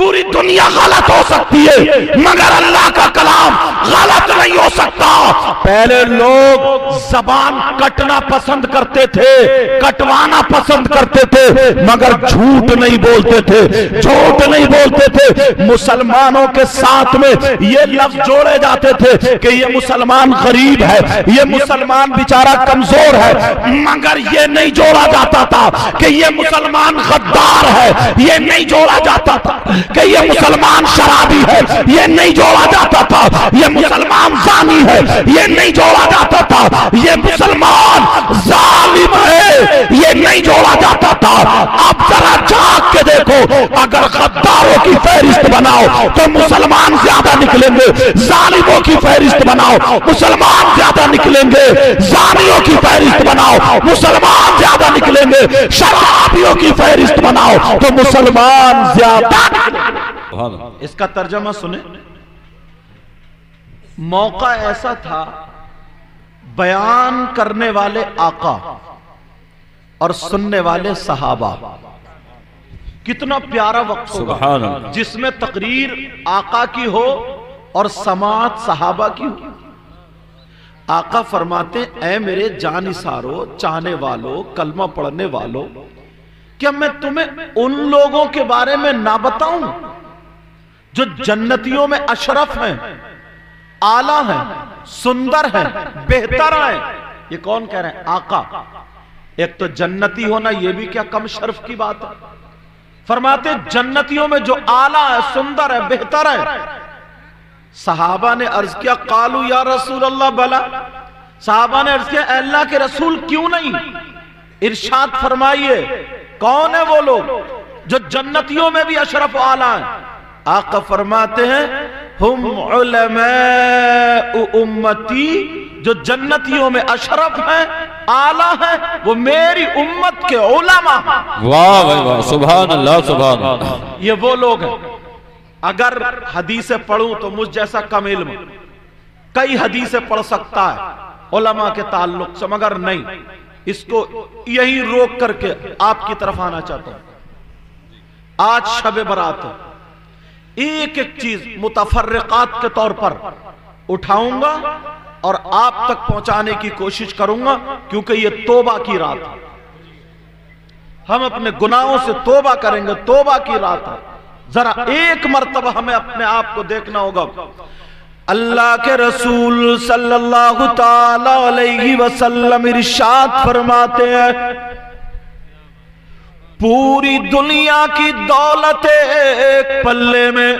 پوری دنیا غلط ہو سکتی ہے مگر اللہ کا کلام غلط نہیں ہو سکتا۔ پہلے لوگ زبان کٹنا پسند کرتے تھے، کٹوانا پسند کرتے تھے، مگر جھوٹ نہیں بولتے تھے، جھوٹ نہیں بولتے تھے۔ مسلمانوں کے ساتھ میں یہ لفظ جوڑے جاتے تھے کہ یہ مسلمان غریب ہے، یہ مسلمان بیچارہ کمزور ہے، مگر یہ نہیں جوڑا جاتا تھا کہ یہ مسلمان غدار ہے، یہ نہیں جوڑا جاتا تھا کہ یہ مسلمان شرابی ہے، یہ نہیں جوڑا جاتا تھا یہ مسلمان زانی ہے، یہ نہیں جوڑا جاتا تھا یہ مسلمان ظالم ہے، یہ نہیں جوڑا جاتا تھا۔ اب ذرا جھانک کے دیکھو، اگر غداروں کی فہرست بناؤ تو مسلمان زیادہ نکلیں گے، ظالموں کی فہرست بناؤ مسلمان زیادہ نکلیں گے، زانیوں کی فہرست بناؤ مسلمان زیادہ نکلیں گے، شرابیوں کی فہرست بناؤ تو مسلمان زیادہ نکلیں گے۔ اس کا ترجمہ سنیں، موقع ایسا تھا بیان کرنے والے آقا اور سننے والے صحابہ، کتنا پیارا وقت ہوگا جس میں تقریر آقا کی ہو اور سماعت صحابہ کی ہو۔ آقا فرماتے ہیں اے میرے جانثارو، چاہنے والو، کلمہ پڑھنے والو، کیا میں تمہیں ان لوگوں کے بارے میں نہ بتاؤں جو جنتیوں میں اشرف ہیں، اعلیٰ ہیں، سندر ہیں، بہتر ہیں؟ یہ کون کہہ رہے ہیں؟ آقا۔ ایک تو جنتی ہونا یہ بھی کیا کم شرف کی بات ہے؟ فرماتے جنتیوں میں جو اعلیٰ ہے، سندر ہے، بہتر ہے۔ صحابہ نے عرض کیا قالو یا رسول اللہ بلا، صحابہ نے عرض کیا اے اللہ کے رسول کیوں نہیں؟ ارشاد فرمائیے کون ہے وہ لوگ جو جنتیوں میں بھی اشرف و اعلیٰ ہیں؟ آقا فرماتے ہیں ہم علماء امتی، جو جنتیوں میں اشرف ہیں، اعلیٰ ہیں، وہ میری امت کے علماء ہیں۔ واہ واہ سبحان اللہ سبحان اللہ۔ یہ وہ لوگ ہیں۔ اگر حدیثیں پڑھوں تو مجھ جیسا کم علم کئی حدیثیں پڑھ سکتا ہے علماء کے تعلق سے، مگر نہیں، اس کو یہی روک کر کے آپ کی طرف آنا چاہتا ہوں۔ آج شب برات ہے، ایک ایک چیز متفرقات کے طور پر اٹھاؤں گا اور آپ تک پہنچانے کی کوشش کروں گا، کیونکہ یہ توبہ کی رات ہے۔ ہم اپنے گناہوں سے توبہ کریں گے، توبہ کی رات ہے۔ ذرا ایک مرتبہ ہمیں اپنے آپ کو دیکھنا ہوگا۔ اللہ کے رسول صلی اللہ تعالی علیہ وسلم ارشاد فرماتے ہیں پوری دنیا کی دولت ایک پلے میں،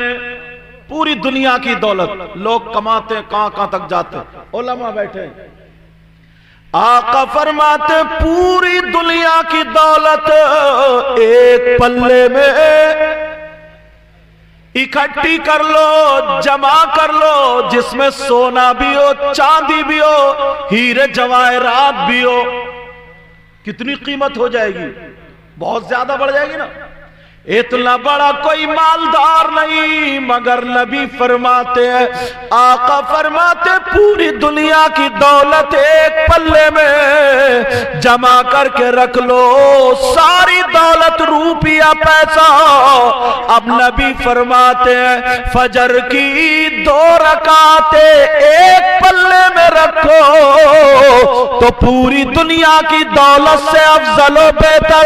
پوری دنیا کی دولت لوگ کماتے ہیں، کہاں کہاں تک جاتے ہیں، علماء بیٹھے ہیں۔ آقا فرماتے پوری دنیا کی دولت ایک پلے میں اکٹھی کر لو، جمع کر لو، جس میں سونا بھی ہو، چاندی بھی ہو، ہیرے جواہرات بھی ہو، کتنی قیمت ہو جائے گی؟ بہت زیادہ بڑھ جائے گی نا۔ اتنا بڑا کوئی مالدار نہیں، مگر نبی فرماتے ہیں، آقا فرماتے پوری دنیا کی دولت ایک پلے میں جمع کر کے رکھ لو، ساری دولت روپیہ پیسہ۔ اب نبی فرماتے ہیں فجر کی 2 رکعتیں ایک پلے میں رکھو تو پوری دنیا کی دولت سے افضل و بہتر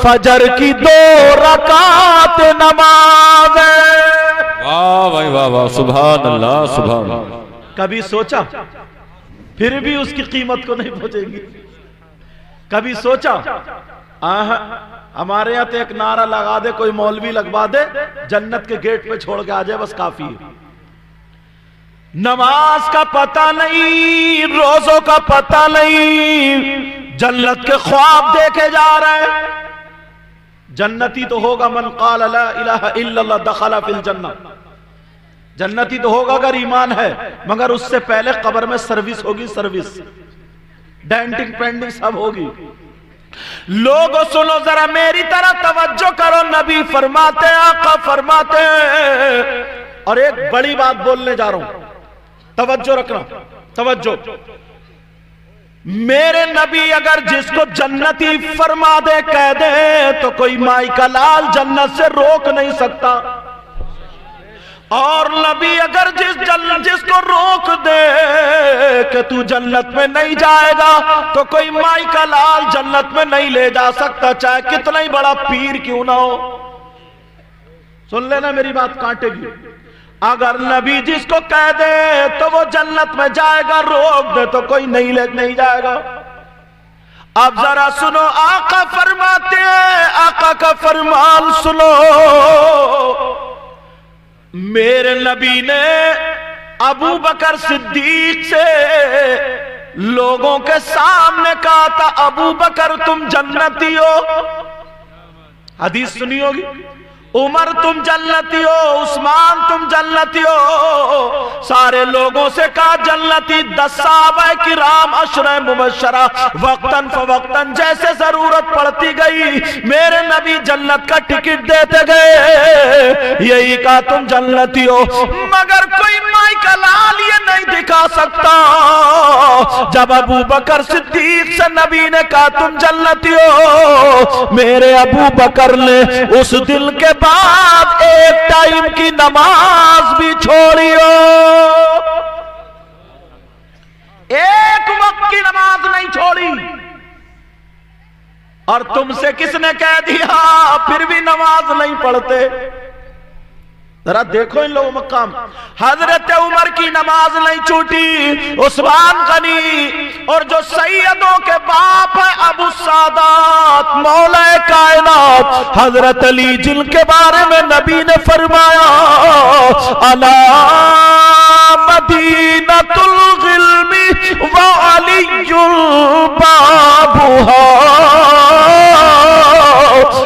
فجر کی 2 رکعت نماز ہے۔ واہ واہ واہ واہ سبحان اللہ سبحان اللہ۔ کبھی سوچا پھر بھی اس کی قیمت کو نہیں پہنچے گی؟ کبھی سوچا ہمارے یہاں تو ایک نعرہ لگا دے، کوئی مولوی لگوا دے، جنت کے گیٹ پہ چھوڑ کے آ جائے، بس کافی ہے۔ نماز کا پتہ نہیں، روزوں کا پتہ نہیں، جنت کے خواب دیکھے جا رہے ہیں۔ جنتی تو ہوگا من قال لا الہ الا اللہ دخل فی الجنہ، جنتی تو ہوگا اگر ایمان ہے، مگر اس سے پہلے قبر میں سروس ہوگی، سروس، ڈینٹنگ پینڈنگ سب ہوگی۔ لوگوں سنو ذرا میری طرح توجہ کرو، نبی فرماتے ہیں، آقا فرماتے ہیں، اور ایک بڑی بات بولنے جا رہا ہوں، توجہ رکھنا، توجہ۔ میرے نبی اگر جس کو جنتی فرما دے کہہ دے تو کوئی مائی کا لال جنت سے روک نہیں سکتا، اور نبی اگر جس کو روک دے کہ تو جنت میں نہیں جائے گا تو کوئی مائی کا لال جنت میں نہیں لے جا سکتا، چاہے کتنا ہی بڑا پیر کیوں نہ ہو۔ سن لینا میری بات کانٹے گی، اگر نبی جس کو کہہ دے تو وہ جنت میں جائے گا، روک دے تو کوئی نہیں جائے گا۔ اب ذرا سنو آقا فرماتے ہیں، آقا کا فرمان سنو، میرے نبی نے ابو بکر صدیق سے لوگوں کے سامنے کہا تھا ابو بکر تم جنتی ہو، حدیث سنی ہوگی، عمر تم جنتی ہو، عثمان تم جنتی ہو، سارے لوگوں سے کہا جنتی، 10 صحابہ کرام عشرہ مبشرہ وقتاً فوقتاً جیسے ضرورت پڑتی گئی میرے نبی جنت کا ٹکٹ دیتے گئے، یہی کہا تم جنتی ہو، مگر کوئی مائی کا لال یہ نہیں دکھا سکتا۔ جب ابو بکر صدیق سے نبی نے کہا تم جنتی ہو، میرے ابو بکر نے اس دل کے بعد ایک ٹائم کی نماز بھی چھوڑی ہو، ایک وقت کی نماز نہیں چھوڑی، اور تم سے کس نے کہہ دیا پھر بھی نماز نہیں پڑھتے؟ ذرا دیکھو ان لوگوں مقام، حضرت عمر کی نماز نہیں چھوٹی، عثمان غنی، اور جو سیدوں کے باپ ہے ابو السادات مولا کائنات حضرت علی، جن کے بارے میں نبی نے فرمایا الا مدینۃ العلم وعلی بابھا،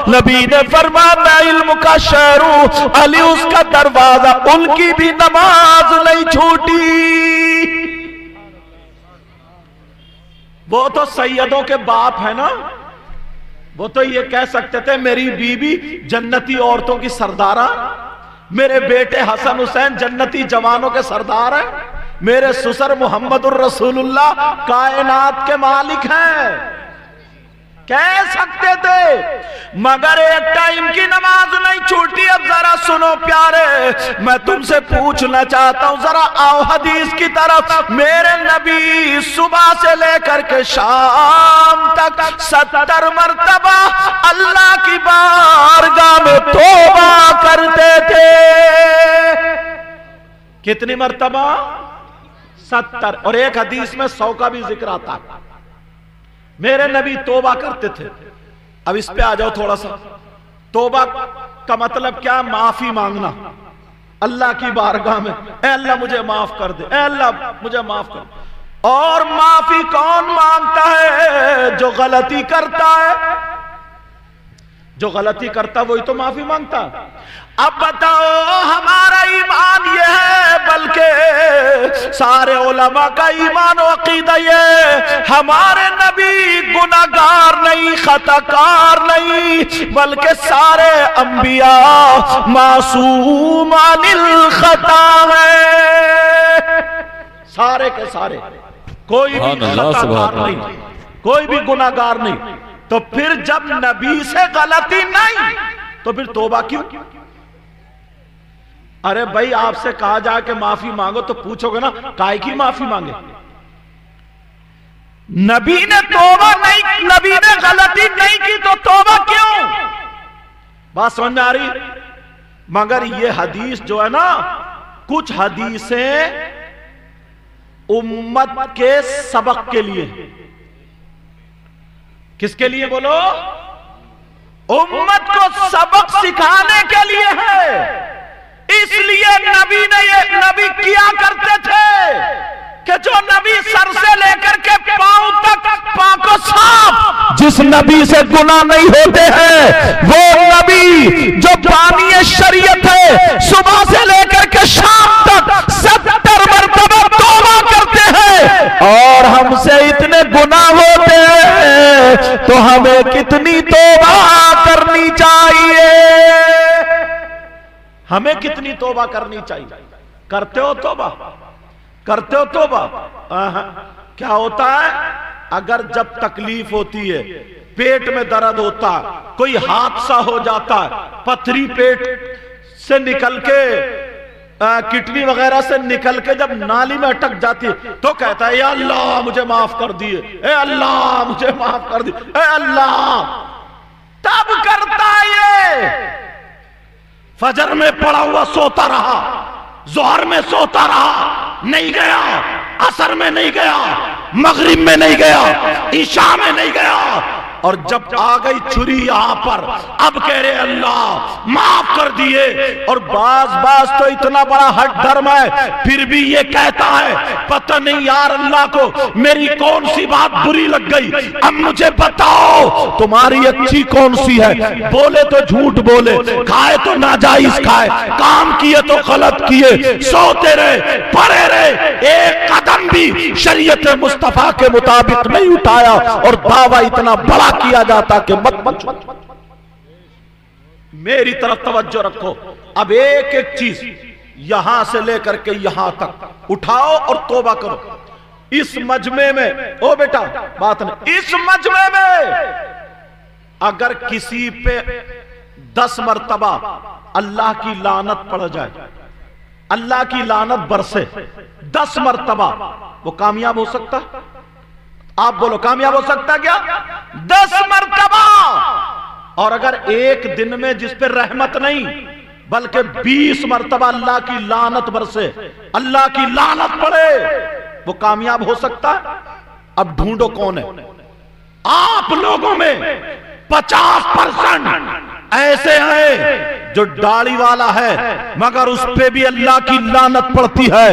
نبی نے فرمایا میں علم کا شہر ہوں، علی اس کا دروازہ، ان کی بھی نماز نہیں چھوٹی۔ وہ تو سیدوں کے باپ ہے نا، وہ تو یہ کہہ سکتے تھے میری بیوی جنتی عورتوں کی سردارہ، میرے بیٹے حسن حسین جنتی جوانوں کے سردار ہیں، میرے سسر محمد الرسول اللہ کائنات کے مالک ہیں، کہہ سکتے تھے، مگر ایک ٹائم کی نماز نہیں چھوٹی۔ اب ذرا سنو پیارے، میں تم سے پوچھنا چاہتا ہوں، ذرا آؤ حدیث کی طرف۔ میرے نبی صبح سے لے کر کے شام تک 70 مرتبہ اللہ کی بارگاہ میں توبہ کرتے تھے۔ کتنی مرتبہ؟ 70، اور ایک حدیث میں 100 کا بھی ذکر آتا ہے۔ میرے نبی توبہ کرتے تھے۔ اب اس پہ آ جاؤ تھوڑا سا، توبہ کا مطلب کیا؟ معافی مانگنا اللہ کی بارگاہ میں، اے اللہ مجھے معاف کر دے، اے اللہ مجھے معاف کر دے۔ اور معافی کون مانگتا ہے؟ جو غلطی کرتا ہے، جو غلطی کرتا وہی تو معافی مانگتا ہے۔ اب بتاؤ ہمارا ایمان یہ ہے، بلکہ سارے علماء کا ایمان و عقیدہ یہ، ہمارے نبی گناہگار نہیں، خطاکار نہیں، بلکہ سارے انبیاء معصوم عن الخطا ہیں، سارے کے سارے، کوئی بھی خطاکار نہیں، کوئی بھی گناہگار نہیں۔ تو پھر جب نبی سے غلطی نہیں تو پھر توبہ کیوں؟ ارے بھائی آپ سے کہا جائے کہ معافی مانگو تو پوچھو گے نا کائے کی معافی مانگے؟ نبی نے توبہ نہیں، نبی نے غلطی نہیں کی تو توبہ کیوں؟ بات سمجھ میں آ رہی؟ مگر یہ حدیث جو ہے نا، کچھ حدیثیں امت کے سبق کے لیے، کس کے لیے بولو؟ امت کو سبق سکھانے کے لیے ہے۔ اس لیے نبی نے یہ نبی کیا کرتے تھے کہ جو نبی سر سے لے کر کے پاؤں تک پاک و صاف، جس نبی سے گناہ نہیں ہوتے ہیں، وہ نبی جو بانی شریعت ہے، صبح سے لے کر کے شام تک 70 مرتبہ توبہ کرتے ہیں، اور ہم سے اتنے گناہ ہوتے ہیں تو ہمیں کتنی توبہ کرنی چاہیے؟ ہمیں کتنی توبہ کرنی چاہیے؟ کرتے ہو توبہ؟ کرتے ہو توبہ؟ کیا ہوتا ہے؟ اگر جب تکلیف ہوتی ہے، پیٹ میں درد ہوتا ہے، کوئی حادثہ ہو جاتا ہے، پتھری پیٹ سے نکل کے کڈنی وغیرہ سے نکل کے جب نالی میں اٹک جاتی ہے تو کہتا ہے یا اللہ مجھے معاف کر دیے، اے اللہ مجھے معاف کر دیے، اے اللہ. تب کرتا ہے یہ. فجر میں پڑا ہوا سوتا رہا، ظہر میں سوتا رہا، نہیں گیا، عصر میں نہیں گیا، مغرب میں نہیں گیا، عشاء میں نہیں گیا، اور جب آ گئی چھری یہاں پر اب کہہ رہے اللہ معاف کر دیے. اور باز تو اتنا بڑا ہٹ دھرم ہے پھر بھی یہ کہتا ہے پتہ نہیں یار اللہ کو میری کون سی بات بری لگ گئی، اب مجھے بتاؤ تمہاری اچھی کون سی ہے. بولے تو جھوٹ بولے، کھائے تو ناجائز کھائے، کام کیے تو غلط کیے، سوتے رہے پڑے رہے، ایک قدم بھی شریعت مصطفیٰ کے مطابق نہیں اٹھایا، اور دعویٰ اتنا بڑا کیا جاتا کہ مت میری طرف توجہ رکھو. اب ایک ایک چیز یہاں سے لے کر کے یہاں تک اٹھاؤ اور توبہ کرو. اس مجمع میں او بیٹا بات نہیں، اس مجمع میں اگر کسی پہ 10 مرتبہ اللہ کی لعنت پڑ جائے، اللہ کی لعنت برسے 10 مرتبہ، وہ کامیاب ہو سکتا؟ آپ بولو کامیاب ہو سکتا کیا؟ 10 مرتبہ. اور اگر ایک دن میں جس پہ رحمت نہیں بلکہ 20 مرتبہ اللہ کی لعنت برسے، اللہ کی لعنت پڑے، وہ کامیاب ہو سکتا ہے؟ اب ڈھونڈو کون ہے. آپ لوگوں میں 50% ایسے ہیں جو داڑھی والا ہے مگر اس پہ بھی اللہ کی لعنت پڑتی ہے،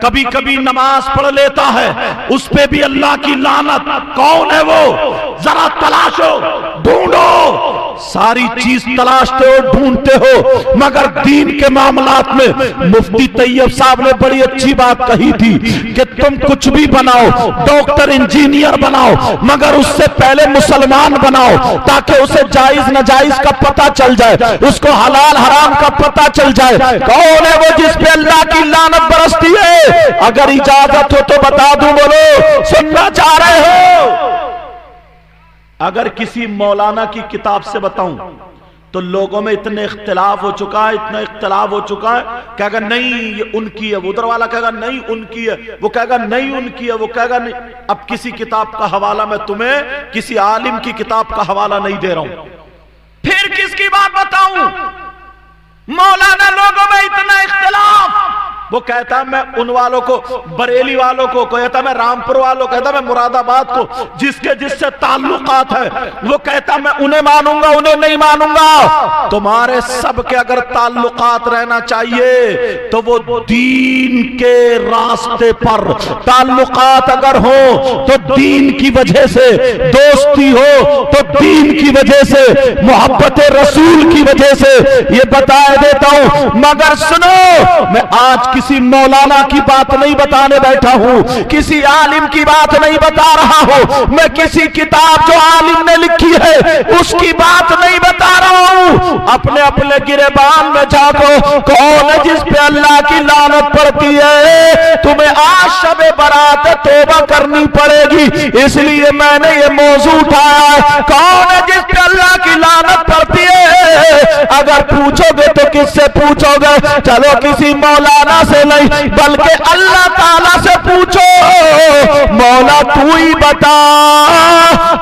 کبھی کبھی نماز پڑھ لیتا ہے اس پہ بھی اللہ کی لعنت. کون ہے وہ؟ ذرا تلاشو، ڈھونڈو. ساری چیز تلاشتے ہو، ڈھونڈتے ہو، مگر دین کے معاملات میں مفتی طیب صاحب نے بڑی اچھی بات کہی تھی کہ تم کچھ بھی بناؤ، ڈاکٹر انجینئر بناؤ، مگر اس سے پہلے مسلمان بناؤ تاکہ اسے جائز ناجائز کا پتہ چل جائے، اس کو حلال حرام کا پتہ چل جائے. کون ہے وہ جس پہ اللہ کی لعنت برستی ہے؟ اگر اجازت ہو تو بتا دوں، بولو سننا چاہ رہے ہو؟ اگر کسی مولانا کی کتاب سے بتاؤں تو لوگوں میں اتنے اختلاف ہو چکا ہے، اتنا اختلاف ہو چکا ہے، کہے گا نہیں یہ ان کی ہے، وہ ادھر والا کہے گا نہیں ان کی ہے، وہ کہے گا نہیں ان کی ہے، وہ کہے گا نہیں. اب کسی کتاب کا حوالہ میں تمہیں کسی عالم کی کتاب کا حوالہ نہیں دے رہا ہوں، پھر کس کی بات بتاؤں؟ مولانا لوگوں میں اتنا اختلاف، وہ کہتا ہے میں ان والوں کو، بریلی والوں کو کہتا ہے، میں رامپور والوں کو کہتا ہے، میں مراد آباد کو جس کے جس سے تعلقات ہے وہ کہتا ہے میں انہیں مانوں گا انہیں نہیں مانوں گا. تمہارے سب کے اگر تعلقات رہنا چاہیے تو وہ دین کے راستے پر تعلقات اگر ہو تو دین کی وجہ سے، دوستی ہو تو دین کی وجہ سے، محبت رسول کی وجہ سے. یہ بتا دیتا ہوں، مگر سنو میں آج کسی مولانا کی بات نہیں بتانے بیٹھا ہوں، کسی عالم کی بات نہیں بتا رہا ہوں، میں کسی کتاب جو عالم نے لکھی ہے اس کی بات نہیں بتا رہا ہوں. اپنے اپنے گریبان میں جاگو، کون ہے جس پہ اللہ کی لعنت پڑتی ہے؟ تمہیں آج شب برات توبہ کرنی پڑے گی، اس لیے میں نے یہ موضوع اٹھایا ہے. کون ہے جس پہ اللہ کی لعنت پڑتی ہے؟ اگر پوچھو گے تو کس سے پوچھو گے؟ چلو کسی مولانا سے نہیں بلکہ اللہ تعالیٰ سے پوچھو. مولا تو ہی بتا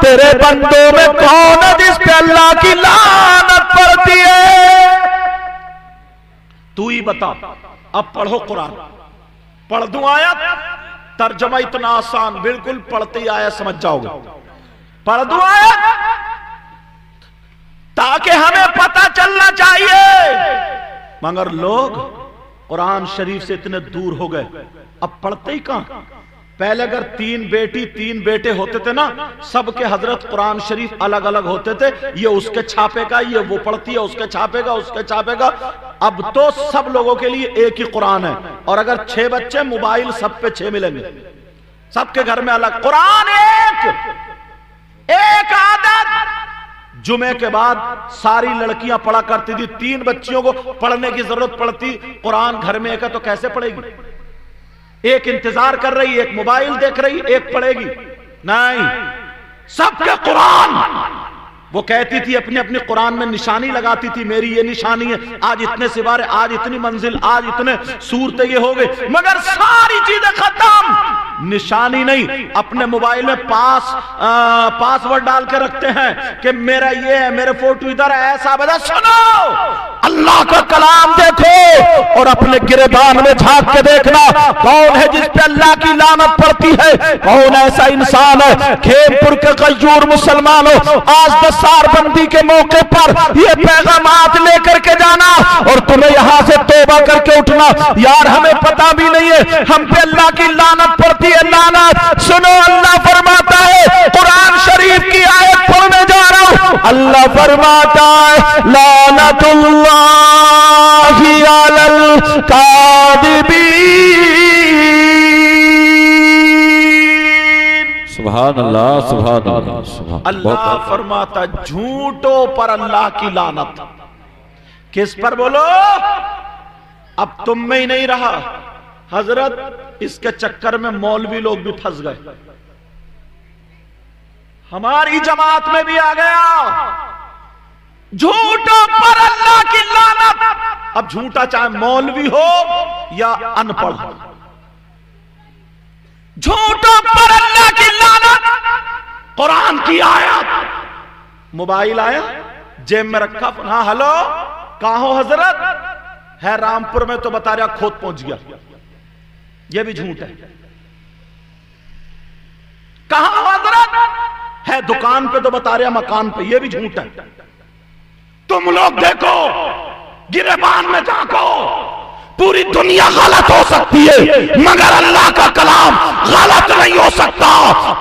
تیرے بندوں میں کون ہے جس پہ اللہ کی لعنت پڑتی ہے؟ تو ہی بتا. اب پڑھو قرآن. پڑھ دوں آیت؟ ترجمہ اتنا آسان، بالکل پڑھتے ہی آیت سمجھ جاؤ گے. پڑھ دوں آیت تاکہ ہمیں پتہ چلنا چاہیے. مگر لوگ قرآن شریف سے اتنے دور ہو گئے، اب پڑھتے ہی کہاں. پہلے اگر 3 بیٹی 3 بیٹے ہوتے تھے نا، سب کے حضرت قرآن شریف الگ الگ ہوتے تھے، یہ اس کے چھاپے کا، یہ وہ پڑھتی ہے اس کے چھاپے کا، اس کے چھاپے کا. اب تو سب لوگوں کے لیے ایک ہی قرآن ہے، اور اگر 6 بچے موبائل سب پہ 6 ملیں گے، سب کے گھر میں الگ قرآن. ایک عادت جمعے کے بعد ساری لڑکیاں پڑھا کرتی تھی، 3 بچیوں کو پڑھنے کی ضرورت پڑتی، قرآن گھر میں ایک ہے تو کیسے پڑھے گی؟ ایک انتظار کر رہی، ایک موبائل دیکھ رہی، ایک پڑھے گی. نہیں، سب کے قرآن. وہ کہتی تھی اپنے اپنے قرآن میں نشانی لگاتی تھی، میری یہ نشانی ہے، آج اتنے سوارے، آج اتنی منزل، آج اتنے صورتیں یہ ہو گئے، مگر ساری چیزیں ختم. نشانی نہیں، اپنے موبائل میں پاس ورڈ ڈال کے رکھتے ہیں کہ میرا یہ ہے، میرے فوٹو ادھر ہے، ایسا بدا. سنو اللہ کا کلام دیکھو اور اپنے گریبان میں جھانک کے دیکھنا کون ہے جس پہ اللہ کی لعنت پڑتی ہے، کون ایسا انسان ہے. کھیم پور کے غیور مسلمانوں، آج دستار بندی کے موقع پر یہ پیغامات لے کر کے جانا اور تمہیں یہاں سے توبہ کر کے اٹھنا. یار ہمیں پتہ بھی نہیں ہے ہم پہ اللہ کی لعنت پڑتی ہے. لعنت سنو، اللہ فرماتا ہے، قرآن شریف کی آیت پڑھنے جا رہا ہوں، اللہ فرماتا ہے لعنت اللہ علی الکاذبین. سبحان اللہ، سبحان اللہ. اللہ فرماتا جھوٹوں پر اللہ کی لعنت. کس پر بولو؟ اب تم میں ہی نہیں رہا حضرت، اس کے چکر میں مولوی لوگ بھی پھنس گئے، ہماری جماعت میں بھی آ گیا. جھوٹوں پر اللہ کی لعنت. اب جھوٹا چاہے مولوی ہو یا ان پڑھ، جھوٹوں پر اللہ کی لعنت. قرآن کی آیت، موبائل آیا جیب میں رکھا، ہاں ہلو کہاں ہو حضرت؟ ہے رامپور میں، تو بتا رہا کھوت پہنچ گیا. یہ بھی جھوٹ ہے. کہاں ہو حضرت؟ ہے دکان پہ، تو بتا رہا مکان پہ. یہ بھی جھوٹ ہے. تم لوگ دیکھو، گریبان میں جھانکو، پوری دنیا غلط ہو سکتی ہے مگر اللہ کا کلام غلط نہیں ہو سکتا.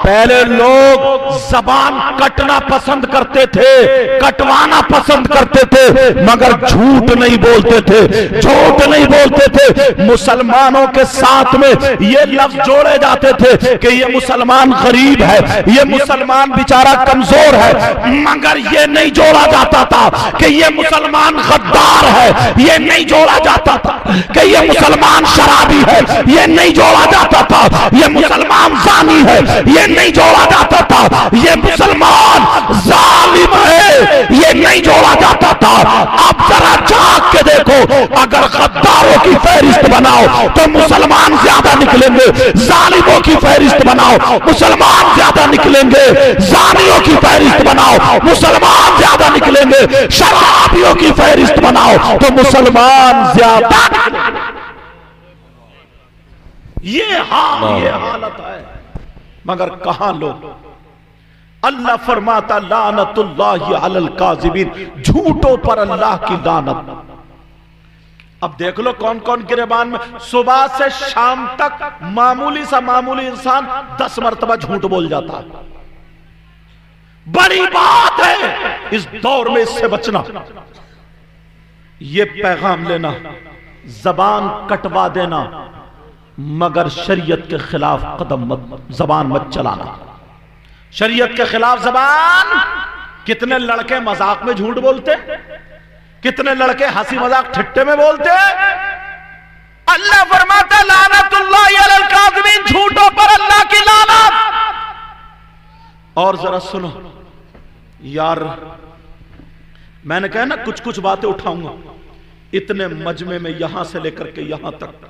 پہلے لوگ زبان کٹنا پسند کرتے تھے، کٹوانا پسند کرتے تھے، مگر جھوٹ نہیں بولتے تھے، جھوٹ نہیں بولتے تھے. مسلمانوں کے ساتھ میں یہ لفظ جوڑے جاتے تھے کہ یہ مسلمان غریب ہے، یہ مسلمان بیچارہ کمزور ہے، مگر یہ نہیں جوڑا جاتا تھا کہ یہ مسلمان غدار ہے. یہ نہیں جوڑا جاتا تھا کہ یہ مسلمان شرابی ہے. یہ نہیں جوڑا جاتا تھا یہ مسلمان زانی ہے. یہ نہیں جوڑا جاتا تھا یہ مسلمان ظالم ہے. یہ نہیں جوڑا جاتا تھا. اب ذرا جھانک کے دیکھو، اگر غداروں کی فہرست بناؤ تو مسلمان زیادہ نکلیں گے، ظالموں کی فہرست بناؤ مسلمان زیادہ نکلیں گے، زانیوں کی فہرست بناؤ مسلمان زیادہ نکلیں گے، شرابیوں کی فہرست بناؤ تو مسلمان زیادہ نکلیں گے. یہ حالت ہے. مگر کہاں لوگ؟ اللہ فرماتا لعنت اللہ علی الکاذبین، جھوٹوں پر اللہ کی لعنت. اب دیکھ لو کون کون گریبان میں. صبح سے شام تک معمولی سا معمولی انسان 10 مرتبہ جھوٹ بول جاتا ہے. بڑی بات ہے اس دور میں اس سے بچنا. یہ پیغام لینا، زبان کٹوا دینا مگر شریعت کے خلاف قدم مت، زبان مت چلانا. شریعت کے خلاف زبان. کتنے لڑکے مذاق میں جھوٹ بولتے، کتنے لڑکے ہنسی مذاق ٹھٹے میں بولتے. اللہ فرماتا لعنت اللہ علی الکاذبین، جھوٹوں پر اللہ کی لعنت. اور ذرا سنو یار، میں نے کہا نا کچھ کچھ باتیں اٹھاؤں گا. اتنے مجمع میں یہاں سے لے کر کے یہاں تک،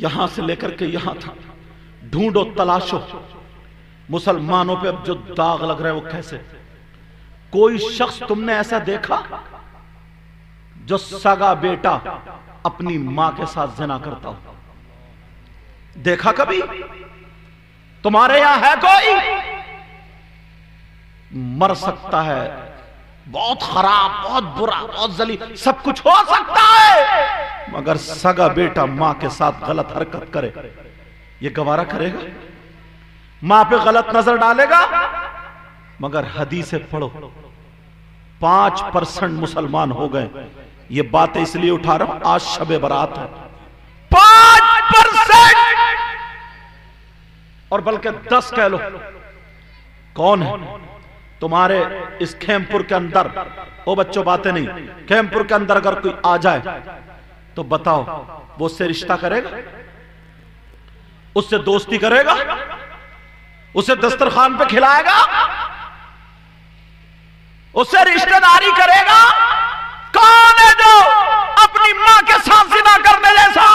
یہاں سے لے کر کے یہاں تک ڈھونڈو تلاشو مسلمانوں پہ اب جو داغ لگ رہے ہیں وہ کیسے. کوئی شخص تم نے ایسا دیکھا جو سگا بیٹا اپنی ماں کے ساتھ زنا کرتا ہو؟ دیکھا کبھی؟ تمہارے یہاں ہے کوئی؟ مر سکتا ہے، بہت خراب، بہت برا، بہت ذلیل، سب کچھ ہو سکتا ہے، مگر سگا بیٹا ماں کے ساتھ غلط حرکت کرے، یہ گوارا کرے گا؟ ماں پہ غلط نظر ڈالے گا؟ مگر حدیثیں پڑھو، 5% مسلمان ہو گئے. یہ باتیں اس لیے اٹھا رہا ہوں، آج شب برات ہے. 5% اور بلکہ 10 کہہ لو. کون ہے تمہارے اس کھیم پور کے اندر؟ او بچوں باتیں نہیں. کھیم پور کے اندر اگر کوئی آ جائے تو بتاؤ وہ اس سے رشتہ کرے گا؟ اس سے دوستی کرے گا؟ اسے دسترخوان پہ کھلائے گا؟ اسے رشتہ داری کرے گا؟ کون ہے جو اپنی ماں کے ساتھ زنا کرنے جیسا؟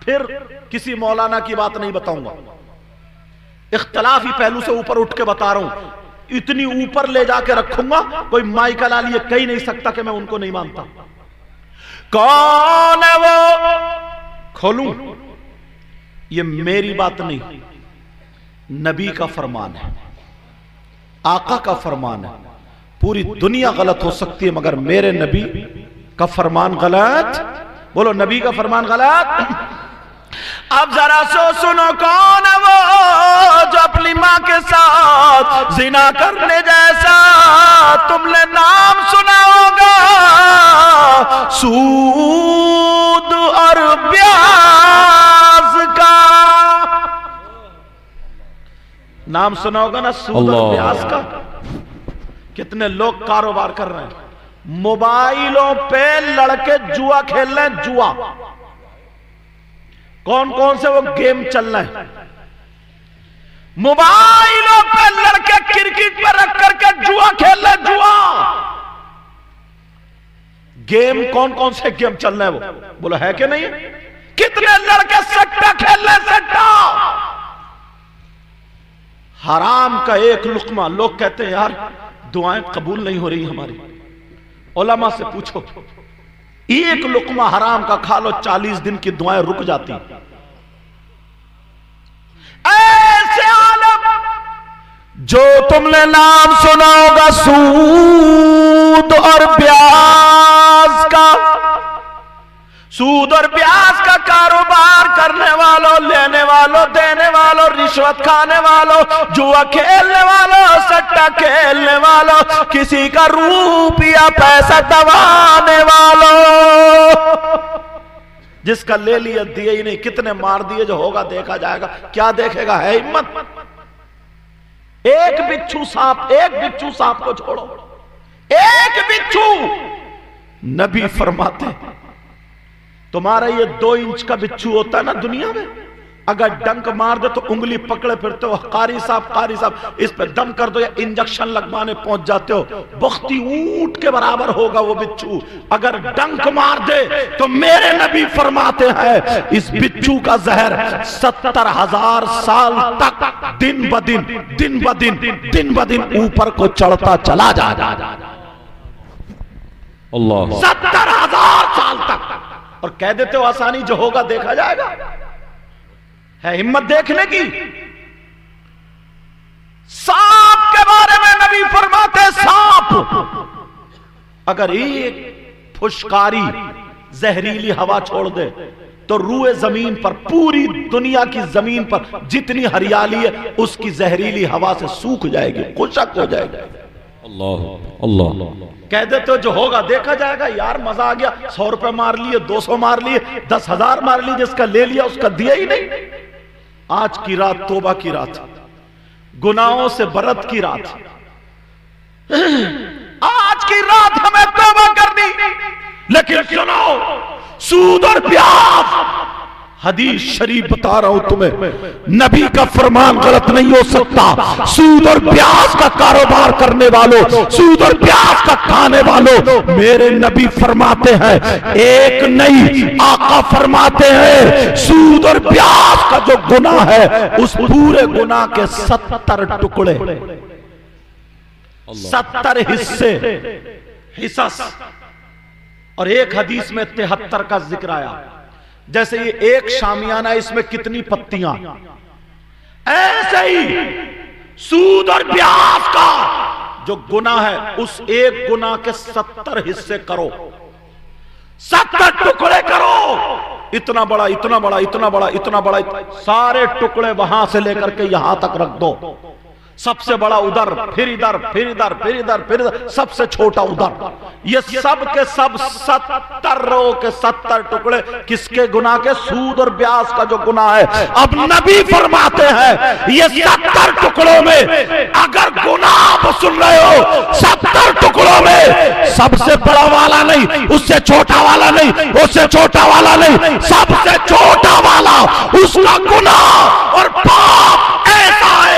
پھر کسی مولانا کی بات نہیں بتاؤں گا، اختلافی پہلو سے اوپر اٹھ کے بتا رہا ہوں، اتنی اوپر لے جا کے رکھوں گا کوئی مائیکل علی یہ کہہ نہیں سکتا کہ میں ان کو نہیں مانتا۔ کون ہے وہ؟ کھولوں؟ یہ میری بات نہیں، نبی کا فرمان ہے، آقا کا فرمان ہے۔ پوری دنیا غلط ہو سکتی ہے مگر میرے نبی کا فرمان غلط؟ بولو نبی کا فرمان غلط؟ اب ذرا سنو کون ہے وہ جو اپنی ماں کے ساتھ زنا کرنے جیسا؟ تم نے نام سنا ہوگا سود اور بیاض کا، نام سنا ہوگا نا سود اور بیاض کا۔ کتنے لوگ کاروبار کر رہے ہیں، موبائلوں پہ لڑکے جوا کھیل رہے ہیں، جوا۔ کون کون سے وہ گیم چل رہے ہیں؟ موبائلوں پہ لڑکے کرکٹ پہ رکھ کر کے جوا کھیل رہے ہیں، جوا۔ گیم کون کون سے گیم چل رہے ہیں وہ؟ بولو ہے کہ نہیں؟ کتنے لڑکے سٹا کھیل رہے ہیں، سٹا۔ حرام کا ایک لقمہ، لوگ کہتے ہیں یار دعائیں قبول نہیں ہو رہی ہماری، علماء سے پوچھو، ایک لقمہ حرام کا کھا لو 40 دن کی دعائیں رک جاتی۔ ایسے عالم جو تم نے نام سنا ہوگا سود اور بیاض کا، سود اور بیاض کا کاروبار کرنے والوں، لینے والوں، دینے والوں، رشوت کھانے والوں، جوا کھیلنے والوں، سٹا کھیلنے والوں، کسی کا روپیہ پیسہ دبانے والوں، جس کا لے لیا دیے ہی نہیں، کتنے مار دیے، جو ہوگا دیکھا جائے گا۔ کیا دیکھے گا؟ ہے ہمت؟ ایک بچھو سانپ کو چھوڑو، ایک بچھو۔ نبی فرماتے ہیں تمہارا یہ 2 انچ کا بچھو ہوتا ہے نا دنیا میں، اگر ڈنک مار دے تو انگلی پکڑے پھرتے ہو، قاری صاحب اس پہ دم کر دو یا انجیکشن لگوانے پہنچ جاتے ہو، بختی اونٹ کے برابر ہوگا وہ بچھو۔ اگر ڈنک مار دے تو میرے نبی فرماتے ہیں اس بچھو کا زہر 70,000 سال تک دن بدن اوپر کو چڑھتا چلا جا اللہ، 70,000 سال تک۔ اور کہہ دیتے ہو آسانی، جو ہوگا دیکھا جائے گا۔ ہے ہمت دیکھنے کی؟ سانپ کے بارے میں نبی فرماتے سانپ اگر ایک پھشکاری زہریلی ہوا چھوڑ دے تو روئے زمین پر، پوری دنیا کی زمین پر جتنی ہریالی ہے اس کی زہریلی ہوا سے سوکھ جائے گی، خشک ہو جائے گی۔ اللہ کہہ دیتے ہو جو ہوگا دیکھا جائے گا۔ یار مزہ آ گیا، 100 روپے مار لیے، 200 مار لیے، 10,000 مار لیے، جس کا لے لیا اس کا دیا ہی نہیں۔ آج کی رات توبہ کی رات، گناہوں سے برت کی رات، آج کی رات ہمیں توبہ کرنی۔ لیکن سنو، سود اور بیاض، حدیث شریف بتا رہا ہوں تمہیں، نبی کا فرمان غلط نہیں ہو سکتا۔ سود اور بیاض کا کاروبار کرنے والوں، سود اور بیاض کا کھانے والوں، میرے نبی فرماتے ہیں ایک نہیں، آقا فرماتے ہیں سود اور بیاض کا جو گناہ ہے اس پورے گناہ کے 70 ٹکڑے، 70 حصے، حصص، اور ایک حدیث میں 73 کا ذکر آیا۔ جیسے یہ ایک شامیانہ اس میں کتنی پتیاں، ایسے ہی سود اور بیاض کا جو گناہ ہے اس ایک گناہ کے 70 حصے کرو، 70 ٹکڑے کرو۔ اتنا بڑا، اتنا بڑا، اتنا بڑا، اتنا بڑا، سارے ٹکڑے وہاں سے لے کر کے یہاں تک رکھ دو۔ سب سے بڑا ادھر، پھر ادھر، پھر ادھر، پھر ادھر، پھر ادھر، سب سے چھوٹا ادھر۔ یہ سب کے سب 70 کے 70 ٹکڑے کس کے گناہ کے؟ سود اور بیاض کا جو گناہ ہے۔ اب نبی فرماتے ہیں یہ 70 ٹکڑوں میں اگر گناہ آپ سن رہے ہو، 70 ٹکڑوں میں سب سے بڑا والا نہیں، اس سے چھوٹا والا نہیں، اس سے چھوٹا والا نہیں، سب سے چھوٹا والا، اس کا گناہ اور پاپ ایسا ہے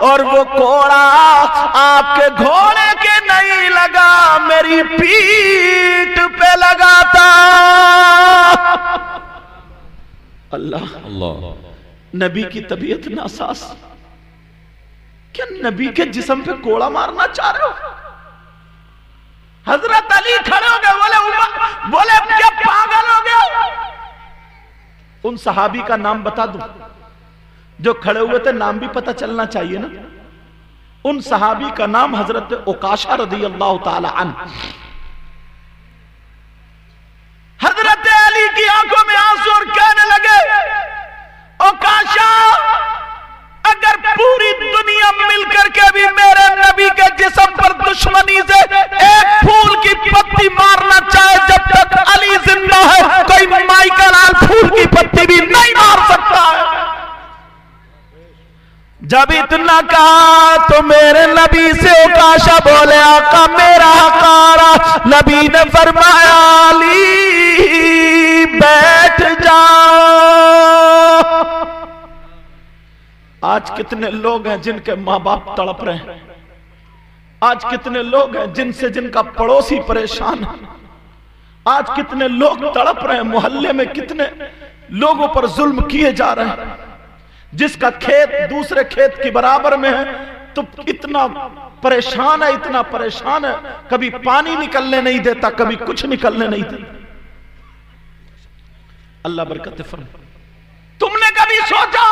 اور وہ کوڑا آپ کے گھوڑے کے نہیں لگا، میری پیٹھ پہ لگا تھا۔ اللہ نبی کی طبیعت ناساز، کیا نبی کے جسم پہ کوڑا مارنا چاہ رہے ہو؟ حضرت علی کھڑے ہو گئے، بولے کیا پاگل ہو گئے؟ ان صحابی کا نام بتا دوں جو کھڑے ہوئے تھے، نام بھی پتہ چلنا چاہیے نا۔ ان صحابی کا نام حضرت عکاشہ رضی اللہ تعالی عنہ۔ حضرت علی کی آنکھوں میں آنسو اور کہنے لگے، عکاشہ اگر پوری دنیا مل کر کے بھی میرے نبی کے جسم پر دشمنی سے ایک پھول کی پتی مارنا چاہے، جب تک علی زندہ ہے کوئی مائی کا لال پھول کی پتی بھی نہیں مار سکتا ہے۔ جب اتنا کہا تو میرے نبی سے عکاشہ بولے، آقا میرا حقارہ۔ نبی نے فرمایا، علی بیٹھ جاؤ۔ آج کتنے لوگ ہیں جن کے ماں باپ تڑپ رہے ہیں، آج کتنے لوگ ہیں جن کا پڑوسی پریشان ہے، آج کتنے لوگ تڑپ رہے ہیں، محلے میں کتنے لوگوں پر ظلم کیے جا رہے ہیں، جس کا کھیت دوسرے کھیت کی برابر میں ہے تو اتنا پریشان ہے، اتنا پریشان ہے، کبھی پانی نکلنے نہیں دیتا، کبھی کچھ نکلنے نہیں دیتا۔ اللہ برکت فرمائے۔ تم نے کبھی سوچا؟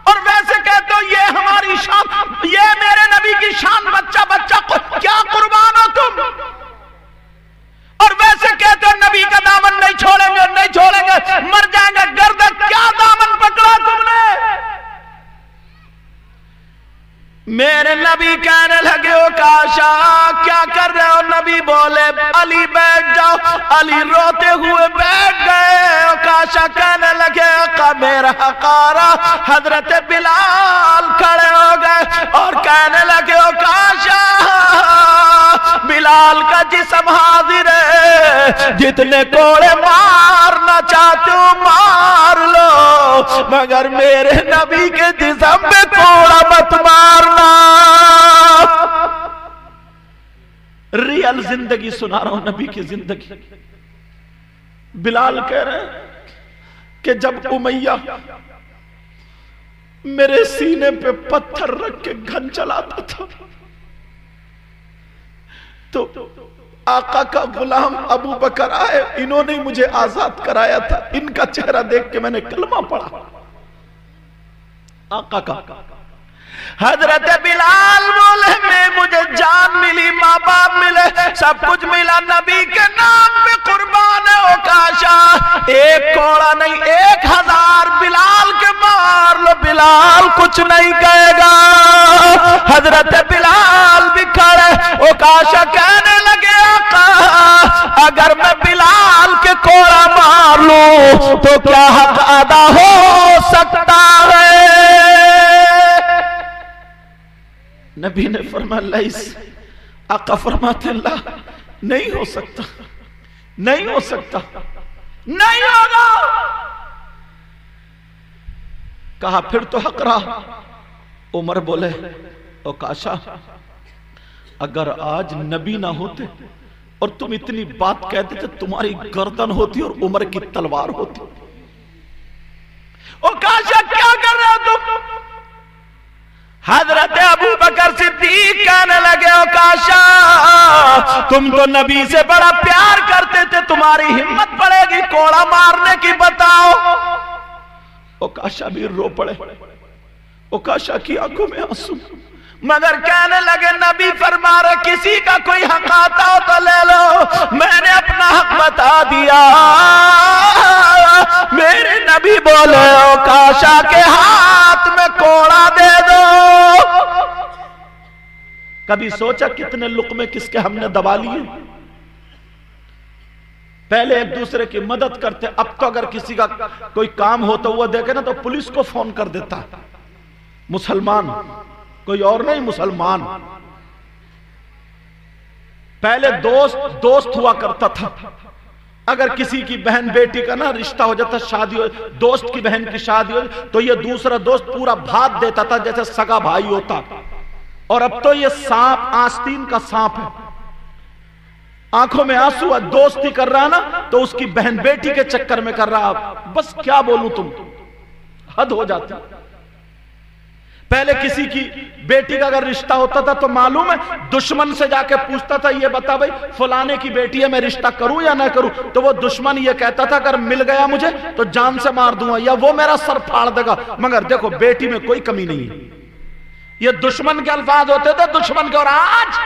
اور ویسے کہتے ہو یہ ہماری شان، یہ میرے نبی کی شان، بچہ بچہ کیا قربان ہو تم؟ اور ویسے کہتے ہو نبی کا دامن نہیں چھوڑیں گے، نہیں چھوڑیں گے، مر جائیں گے، گردن کیا دامن پکڑا تم نے؟ میرے نبی کہنے لگے، عکاشہ کیا کر رہے ہو؟ نبی بولے، علی بیٹھ جاؤ۔ علی روتے ہوئے بیٹھ گئے۔ عکاشہ کہنے لگے، آقا میرا حقارہ۔ حضرت بلال کھڑے ہو گئے اور کہنے لگے، عکاشہ بلال کا جسم حاضر ہے، جتنے کوڑے مارنا چاہتے ہو مار لو، مگر میرے نبی کے جسم میں کوڑا مت مارنا۔ ریل زندگی سنا رہا ہوں، نبی کی زندگی۔ بلال کہہ رہے ہیں کہ جب امیہ میرے سینے پہ پتھر رکھ کے گھن چلاتا تھا تو آقا کا غلام ابو بکر آئے، انہوں نے مجھے آزاد کرایا تھا، ان کا چہرہ دیکھ کے میں نے کلمہ پڑھا آقا کا۔ حضرت بلال بولے، میں مجھے جان ملی، ماں باپ ملے، سب کچھ ملا، نبی کے نام پہ قربان ہے عکاشہ۔ ایک کوڑا نہیں، 1000 بلال کے مار لو، بلال کچھ نہیں کہے گا۔ حضرت بلال بھی کھڑے، عکاشہ کہنے لگے، آقا اگر میں بلال کے کوڑا مار لوں تو کیا حق ادا ہو سکتا ہے؟ نبی نے فرمایا، لیس، آقا فرماتے اللہ نہیں ہو سکتا، نہیں ہو سکتا، نہیں ہوگا۔ کہا پھر تو حق رہا۔ عمر بولے، عکاشہ اگر آج نبی نہ ہوتے اور تم اتنی بات کہتے تھے، تمہاری گردن ہوتی اور عمر کی تلوار ہوتی۔ عکاشہ کیا کر رہے ہو تم؟ حضرت ابو بکر صدیق کہنے لگے، عکاشہ تم تو نبی سے بڑا پیار کرتے تھے، تمہاری ہمت پڑے گی کوڑا مارنے کی، بتاؤ۔ عکاشہ بھی رو پڑے، عکاشہ کی آنکھوں میں آنسو، مگر کہنے لگے، نبی فرما رہے کسی کا کوئی حق آتا ہو تو لے لو، میں نے اپنا حق بتا دیا۔ میرے نبی بولے، عکاشہ کے ہاتھ میں کوڑا دے دو۔ کبھی سوچا کتنے لقمے کس کے ہم نے دبا لیے؟ پہلے ایک دوسرے کی مدد کرتے، اب تو اگر کسی کا کوئی کام ہوتا ہوا دیکھے نا تو پولیس کو فون کر دیتا۔ مسلمان، کوئی اور نہیں، مسلمان۔ پہلے دوست ہوا کرتا تھا، اگر کسی کی بہن بیٹی کا نا رشتہ ہو جاتا، شادی ہو، دوست کی بہن کی شادی ہو، تو یہ دوسرا دوست پورا بھات دیتا تھا جیسے سگا بھائی ہوتا. اور اب تو یہ سانپ، آستین کا سانپ ہے، آنکھوں میں آنسو ہے، دوستی کر رہا نا تو اس کی بہن بیٹی کے چکر میں کر رہا. بس کیا بولوں، تم حد ہو جاتی. پہلے کسی کی بیٹی کا اگر رشتہ ہوتا تھا تو معلوم ہے دشمن سے جا کے پوچھتا تھا یہ بتا بھائی فلانے کی بیٹی ہے، میں رشتہ کروں یا نہ کروں؟ تو وہ دشمن یہ کہتا تھا اگر مل گیا مجھے تو جان سے مار دوں گا یا وہ میرا سر پھاڑ دے گا. مگر دیکھو بیٹی میں کوئی کمی نہیں ہے. یہ دشمن کے الفاظ ہوتے تھے، دشمن کے. اور آج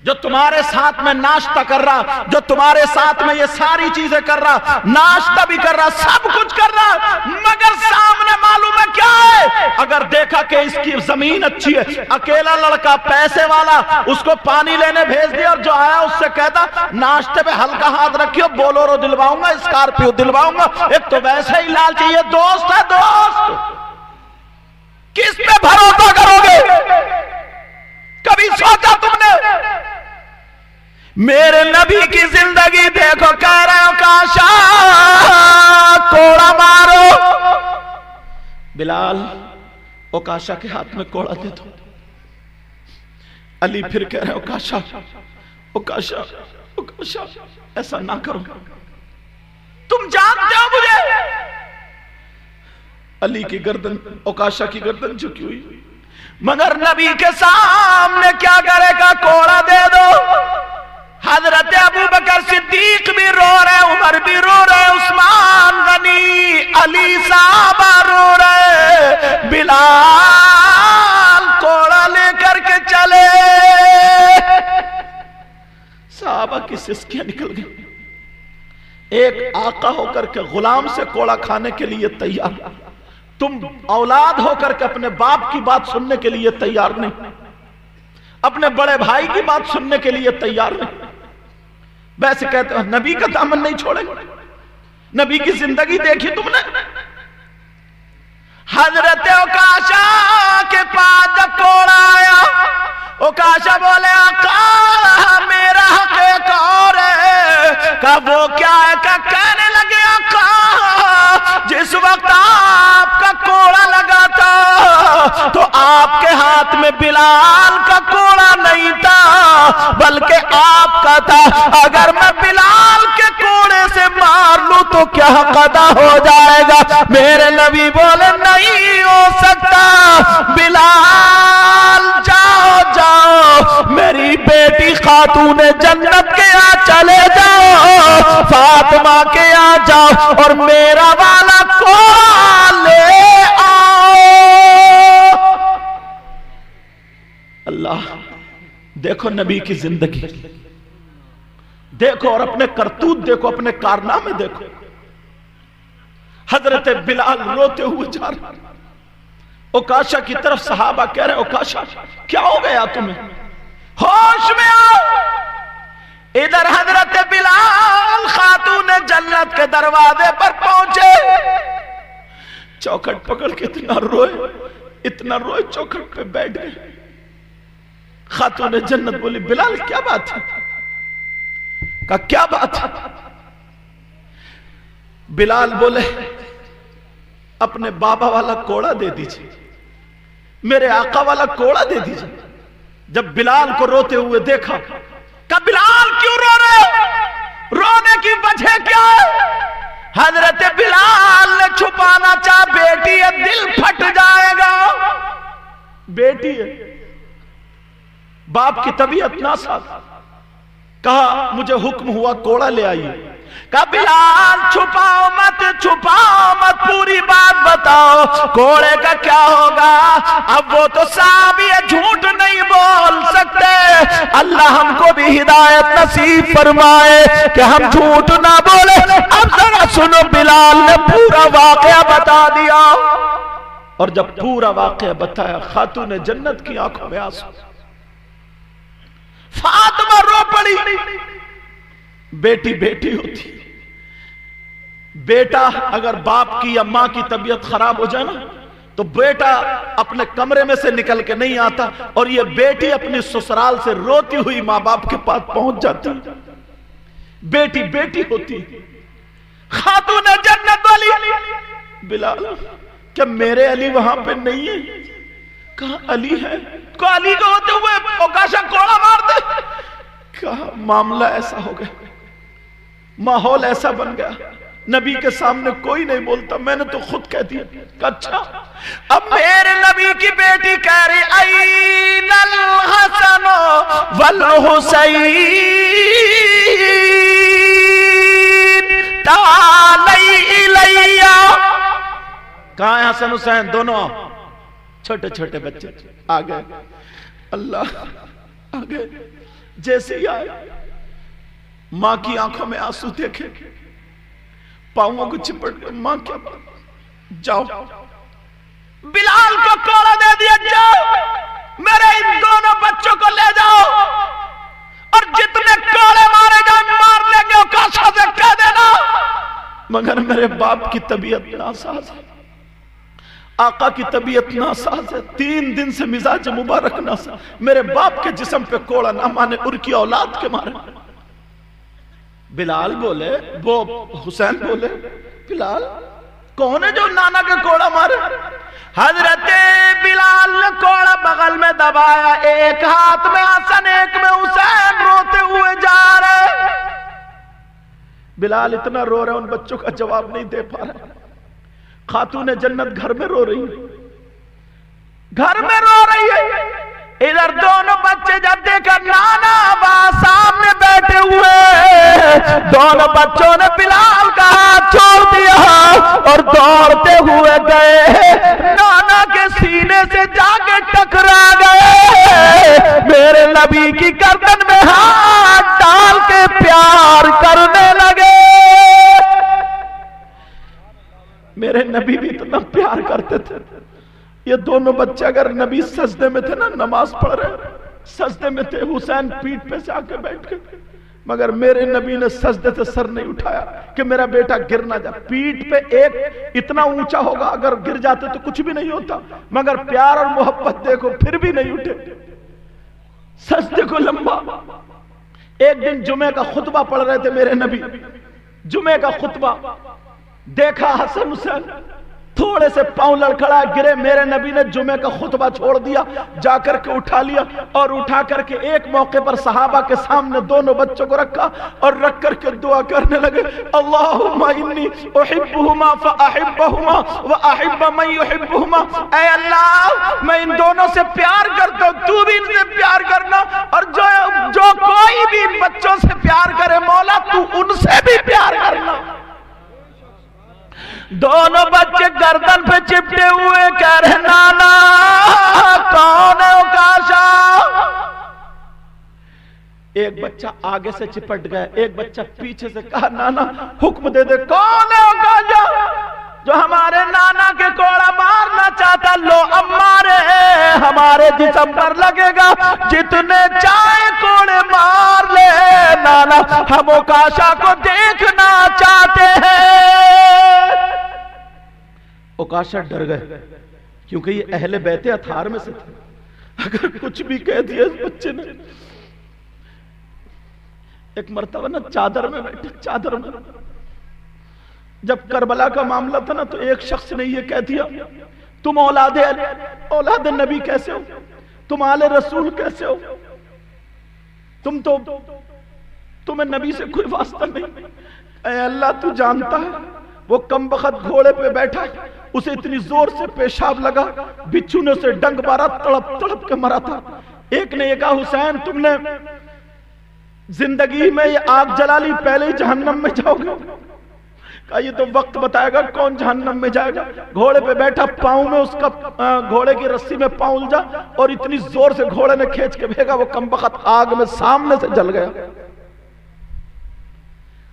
جو تمہارے ساتھ میں ناشتہ کر رہا، جو تمہارے ساتھ میں یہ ساری چیزیں کر رہا، ناشتہ بھی کر رہا، سب کچھ کر رہا، مگر سامنے معلوم ہے کیا ہے؟ اگر دیکھا کہ اس کی زمین اچھی ہے، اکیلا لڑکا پیسے والا، اس کو پانی لینے بھیج دیا، اور جو آیا اس سے کہتا ناشتے پہ ہلکا ہاتھ رکھیو، بولورو دلواؤں گا، اسکارپیو دلواؤں گا. ایک تو ویسے ہی لالچی، یہ دوست ہے دوست. کس پہ بھروسہ کرو گے؟ کبھی سوچا تم نے؟ میرے نبی کی زندگی دیکھو، کہہ رہے ہو کاشا کوڑا مارو. بلال اوکاشا کے ہاتھ میں کوڑا دے دو. علی پھر کہہ رہے ہو کاشا اوکاشا اوکاشا ایسا نہ کرو، تم جانتے ہو مجھے. علی کی گردن، اوکاشا کی گردن جھکی ہوئی، مگر نبی کے سامنے کیا کرے گا؟ کوڑا دے دو. حضرت ابو بکر صدیق بھی رو رہے، عمر بھی رو رہے، عثمان غنی، علی صحابہ رو رہے. بلال کوڑا لے کر کے چلے. صحابہ کی سسکیاں نکل گئی. ایک آقا ہو کر کے غلام سے کوڑا کھانے کے لیے تیار، تم اولاد ہو کر کے اپنے باپ کی بات سننے کے لیے تیار نہیں، اپنے بڑے بھائی کی بات سننے کے لیے تیار نہیں. ویسے کہتے ہیں نبی کا دامن نہیں چھوڑے. نبی کی زندگی دیکھی تم نے؟ حضرت اوکاشا کے پاس جب کوڑا آیا، اوکاشا بولے آقا میرا حق ایک اور ہے. کہا وہ کیا ہے؟ کہنے لگے آقا جس وقت آپ کا کوڑا لگا تھا تو آپ کے ہاتھ میں بلال کا کوڑا نہیں تھا بلکہ آپ کا تھا. اگر میں بلال کے کوڑے سے مار لوں تو کیا قضا ہو جائے گا؟ میرے نبی بولے نہیں ہو سکتا. بلال جاؤ جاؤ، میری بیٹی خاتون جنت کے یہاں چلے جاؤ، فاطمہ کے یہاں جاؤ اور میرا والا کوڑا لے آؤ. اللہ دیکھو نبی کی زندگی دیکھو اور اپنے کرتوت دیکھو، اپنے کارنامے دیکھو. حضرت بلال روتے ہوئے جا رہے، اوکاشا کی طرف صحابہ کہہ رہے اوکاشا کیا ہو گیا تمہیں؟ ہوش میں آؤ. ادھر حضرت بلال خاتون جنت کے دروازے پر پہنچے، چوکھٹ پکڑ کے اتنا روئے چوکھٹ پہ بیٹھ گئے. خاتون جنت بولی بلال کیا بات ہے؟ کہا کیا بات ہے؟ بلال بولے اپنے بابا والا کوڑا دے دیجئے، میرے آقا والا کوڑا دے دیجئے. جب بلال کو روتے ہوئے دیکھا، کہا بلال کیوں رو رہے؟ رونے کی وجہ کیا ہے؟ حضرت بلال نے چھپانا چاہ، بیٹی ہے دل پھٹ جائے گا. بیٹی ہے، باپ کی طبیعت ناساز. کہا مجھے حکم ہوا کوڑا لے آئیے. کہا بلال چھپاؤ مت پوری بات بتاؤ، کوڑے کا کیا ہوگا؟ اب وہ تو صحابی ہے، جھوٹ نہیں بول سکتے. اللہ ہم کو بھی ہدایت نصیب فرمائے کہ ہم جھوٹ نہ بولے. اب ذرا سنو، بلال نے پورا واقعہ بتا دیا. اور جب پورا واقعہ بتایا، خاتون جنت کی آنکھوں میں آنسو. فاطمہ رو پڑی. بیٹی بیٹی ہوتی، بیٹا اگر باپ کی یا ماں کی طبیعت خراب ہو جائے نا تو بیٹا اپنے کمرے میں سے نکل کے نہیں آتا، اور یہ بیٹی اپنی سسرال سے روتی ہوئی ماں باپ کے پاس پہنچ جاتی. بیٹی بیٹی ہوتی خاتون جنت والی بلال کیا میرے علی وہاں پہ نہیں ہے؟ کہا علی ہے، کو علی کو ہوتے ہوئے اوکاشا کوڑا مار دے؟ کہا معاملہ ایسا ہو گیا، ماحول ایسا بن گیا، نبی کے سامنے کوئی نہیں بولتا، میں نے تو خود کہہ دیا۔ اچھا اب میرے نبی کی بیٹی کہہ رہی این الحسن والحسین تعالی الیہ، کہاں ہے حسن حسین؟ دونوں چھوٹے چھوٹے بچے آگئے، اللہ آگئے، جیسے ہی آئے ماں کی آنکھوں میں آنسو دیکھے، پاؤں کو چپٹ کر ماں کیا جاؤ بلال کو کوڑا دے دیا، جاؤ میرے ان دونوں بچوں کو لے جاؤ اور جتنے کوڑے مارے جائیں مار لیں گے، اوکاشا سے کہہ دینا مگر میرے باپ کی طبیعت ناساز ہے، آقا کی طبیعت ناساز ہے، 3 دن سے مزاج مبارک ناساز، میرے باپ کے جسم پہ کوڑا نہ مانے، ان کی اولاد کے مارے۔ بلال بولے، وہ حسین بولے بلال کون ہے جو نانا کے کوڑا مارے؟ حضرت بلال نے کوڑا بغل میں دبایا، ایک ہاتھ میں حسن ایک میں حسین روتے ہوئے جا رہے۔ بلال اتنا رو رہے ان بچوں کا جواب نہیں دے پا رہے، خاتون جنت گھر میں رو رہی ہے، گھر میں رو رہی ہے، ادھر دونوں بچے جب دیکھا نانا وہاں سامنے بیٹھے ہوئے، دونوں بچوں نے بلال کا ہاتھ چھوڑ دیا اور دوڑتے ہوئے گئے، نانا کے سینے سے جا کے ٹکرا گئے، میرے نبی کی گردن میں ہاتھ ڈال کے پیار کرنے لگے۔ میرے نبی بھی اتنا پیار کرتے تھے، یہ دونوں بچے اگر نبی سجدے میں تھے نا، نماز پڑھ رہے سجدے میں تھے، حسین پیٹ پہ سے آ کے بیٹھ گئے، مگر میرے نبی نے سجدے سے سر نہیں اٹھایا کہ میرا بیٹا گر نہ جائے۔ پیٹ پہ ایک اتنا اونچا ہوگا، اگر گر جاتے تو کچھ بھی نہیں ہوتا، مگر پیار اور محبت دیکھو پھر بھی نہیں اٹھے، سجدے کو لمبا۔ ایک دن جمعے کا خطبہ پڑھ رہے تھے میرے نبی، جمعے کا خطبہ دیکھا حسن حسین تھوڑے سے پاؤں لڑکھڑا گرے، میرے نبی نے جمعے کا خطبہ چھوڑ دیا، جا کر کے اٹھا لیا اور اٹھا کر کے ایک موقع پر صحابہ کے سامنے دونوں بچوں کو رکھا اور رکھ کر کے دعا کرنے لگے، اللہم انی احبہما فاحبہما واحب من یحبہما، اے اللہ میں ان دونوں سے پیار کرتا ہوں، تو بھی ان سے پیار کرنا، اور جو کوئی بھی ان بچوں سے پیار کرے مولا تو ان سے بھی پیار کرنا۔ دونوں بچے گردن پہ چپٹے ہوئے کہہ رہے نانا کون ہے اوکاشا؟ ایک بچہ آگے سے چپٹ گیا، ایک بچہ پیچھے سے کہا نانا حکم دے دے کون ہے اوکاشا جو ہمارے نانا کے کوڑا مارنا چاہتا؟ لو امارے ہمارے جسم پر لگے گا، جتنے چاہے کوڑے مار لے، نانا ہم اوکاشا کو دیکھنا چاہتے ہیں۔ اوکاشا ڈر گئے کیونکہ یہ اہل بیت اطہار میں سے تھے، اگر کچھ بھی کہہ دیا اس بچے نے۔ ایک مرتبہ نا چادر میں بیٹھے، چادر میں جب کربلا کا معاملہ تھا نا، تو ایک شخص نے یہ کہہ دیا تم اولاد نبی کیسے ہو، تم آل رسول کیسے ہو، تمہیں نبی سے کوئی واسطہ نہیں۔ اے اللہ تو جانتا ہے وہ کم بخت گھوڑے پہ بیٹھا، اسے اتنی زور سے پیشاب لگا، بچھو نے اسے ڈنگ مارا، تڑپ تڑپ کے مرا تھا۔ ایک نے یہ کہا حسین تم نے زندگی میں یہ آگ جلا لی، پہلے ہی جہنم میں جاؤ گے۔ کہا یہ تو وقت بتائے گا کون جہنم میں جائے گا۔ گھوڑے پہ بیٹھا، پاؤں میں اس کا گھوڑے کی رسی میں پاؤں الجھا اور اتنی زور سے گھوڑے نے کھینچ کے بھیگا، وہ کم بخت آگ میں سامنے سے جل گیا۔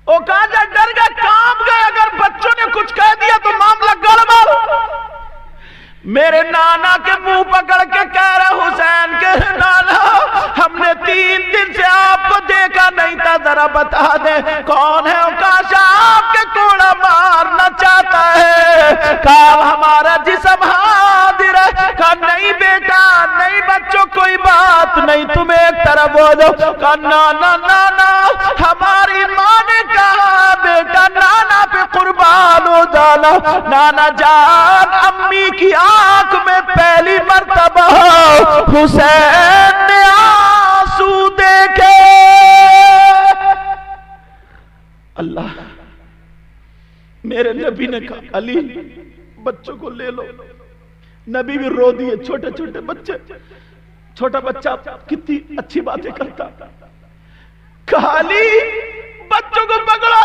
اوکاشا ڈر گئے، کانپ گئے، اگر بچوں نے کچھ کہہ دیا تو معاملہ گڑبڑ۔ میرے نانا کے منہ پکڑ کے کہہ رہا حسین کے نانا ہم نے 3 دن سے آپ کو دیکھا نہیں تھا، ذرا بتا دیں کون ہے اوکاشا آپ کے کوڑا مارنا چاہتا ہے؟ کہا ہمارا جسم حاضر ہے۔ کہا نہیں بیٹا نہیں بچوں کوئی بات نہیں تم ایک طرف ہو جاؤ. کہا نانا نانا ہماری ماں نے کہا بیٹا نانا پہ قربان ہو جانا. نانا جان امی کی آنکھ میں پہلی مرتبہ حسین نے آنسو دیکھے. اللہ میرے نبی نے کہا علی بچوں کو لے لو. نبی بھی رو دیے. چھوٹے چھوٹے بچے, چھوٹا بچہ کتنی اچھی باتیں کرتا. کہا علی بچوں کو پکڑو.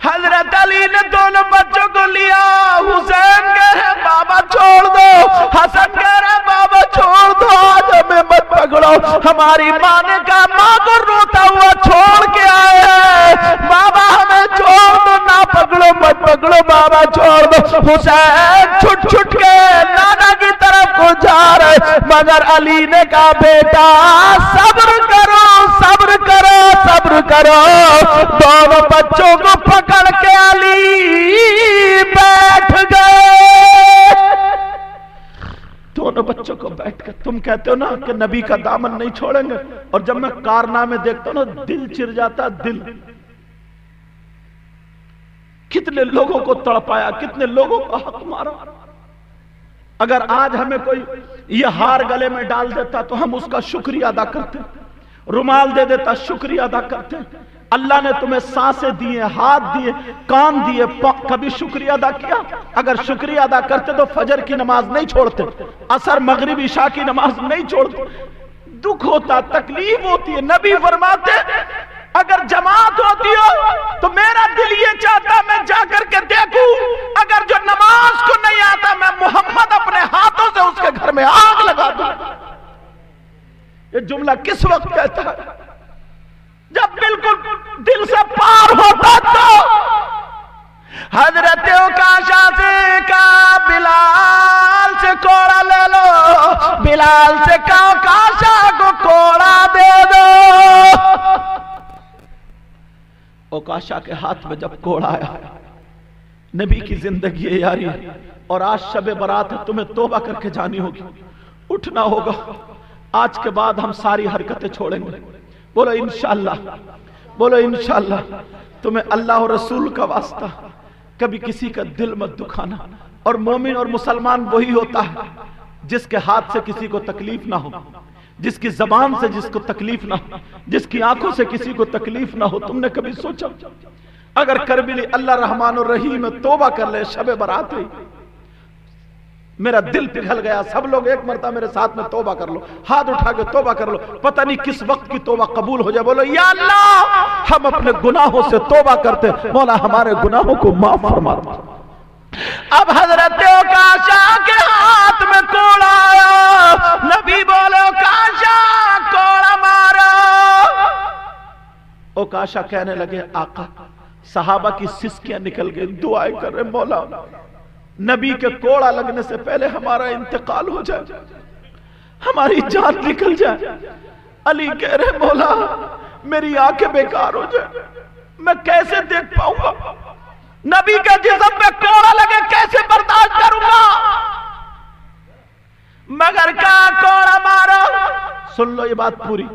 حضرت علی نے دونوں بچوں کو لیا. حسین کہہ رہے بابا چھوڑ دو, حسن کہہ رہے بابا چھوڑ دو, آج ہمیں مت پکڑو. ہماری ماں نے کہا ماں کو روتا ہوا چھوڑ کے آئے ہیں, بابا ہمیں چھوڑ دو, نہ پکڑو مت پکڑو بابا چھوڑ دو. حسین چھٹ چھٹ کے نانا کی طرف کو جا رہے, مگر علی نے کہا بیٹا صبر کرو صبر کرو صبر کرو. دونوں بچوں کو پکڑ کے علی بیٹھ گئے. دونوں بچوں کو بیٹھ کر تم کہتے ہو نا کہ نبی کا دامن نہیں چھوڑیں گے, اور جب میں کارنامے دیکھتا ہوں نا دل چر جاتا. دل کتنے لوگوں کو تڑپایا, کتنے لوگوں کو حق مارا. اگر آج ہمیں کوئی یہ ہار گلے میں ڈال دیتا تو ہم اس کا شکریہ ادا کرتے, رومال دے دیتا شکریہ ادا کرتے. اللہ نے تمہیں سانسیں دیے, ہاتھ دیے, کان دیے, کبھی شکریہ ادا کیا؟ اگر شکریہ ادا کرتے تو فجر کی نماز نہیں چھوڑتے, عصر مغرب عشاء کی نماز نہیں چھوڑتے. دکھ ہوتا, تکلیف ہوتی ہے. نبی فرماتے اگر جماعت ہوتی ہو تو میرا دل یہ چاہتا میں جا کر کے دیکھوں, اگر جو نماز کو نہیں آتا میں محمد اپنے ہاتھوں سے اس کے گھر میں آگ لگا دوں. یہ جملہ کس وقت کہتا ہے؟ جب بالکل دل سے پار ہوتا. تو حضرت عکاشہ سے کہا بلال سے کوڑا لے لو, بلال سے کہا عکاشہ کو کوڑا دے دو. عکاشہ کے ہاتھ میں جب کوڑا آیا, نبی کی زندگی ہے یاری, اور آج شب برات ہے, تمہیں توبہ کر کے جانی ہوگی, اٹھنا ہوگا. آج کے بعد ہم ساری حرکتیں چھوڑیں گے. بولو انشاءاللہ, بولو انشاءاللہ. تمہیں اللہ اور رسول کا واسطہ کبھی کسی کا دل مت دکھانا. اور مومن اور مسلمان وہی ہوتا ہے جس کے ہاتھ سے کسی کو تکلیف نہ ہو, جس کی زبان سے جس کو تکلیف نہ ہو, جس کی آنکھوں سے کسی کو تکلیف نہ ہو. تم نے کبھی سوچا اگر کر بھی لی اللہ رحمان الرحیم میں توبہ کر لے, شب برات ہوئی, میرا دل پگھل گیا, سب لوگ ایک مرتبہ میرے ساتھ میں توبہ کر لو, ہاتھ اٹھا کے توبہ کر لو, پتہ نہیں کس وقت کی توبہ قبول ہو جائے. بولو یا اللہ ہم اپنے گناہوں سے توبہ کرتے, مولا ہمارے گناہوں کو معاف فرما. اب حضرت عکاشہ کے ہاتھ میں کوڑا آیا, نبی بولے عکاشہ کوڑا مارا. عکاشہ کہنے لگے آقا, صحابہ کی سسکیاں نکل گئی, دعائیں کر رہے مولا نبی کے کوڑا لگنے سے پہلے ہمارا انتقال ہو جائے, ہماری جان نکل جائے. علی کہہ رہے مولا میری آنکھیں بیکار ہو جائے, میں کیسے دیکھ پاؤں گا, نبی کے جسم پہ کوڑا لگے کیسے برداشت کروں گا. مگر کہا کوڑا مارا. سن لو یہ بات پوری.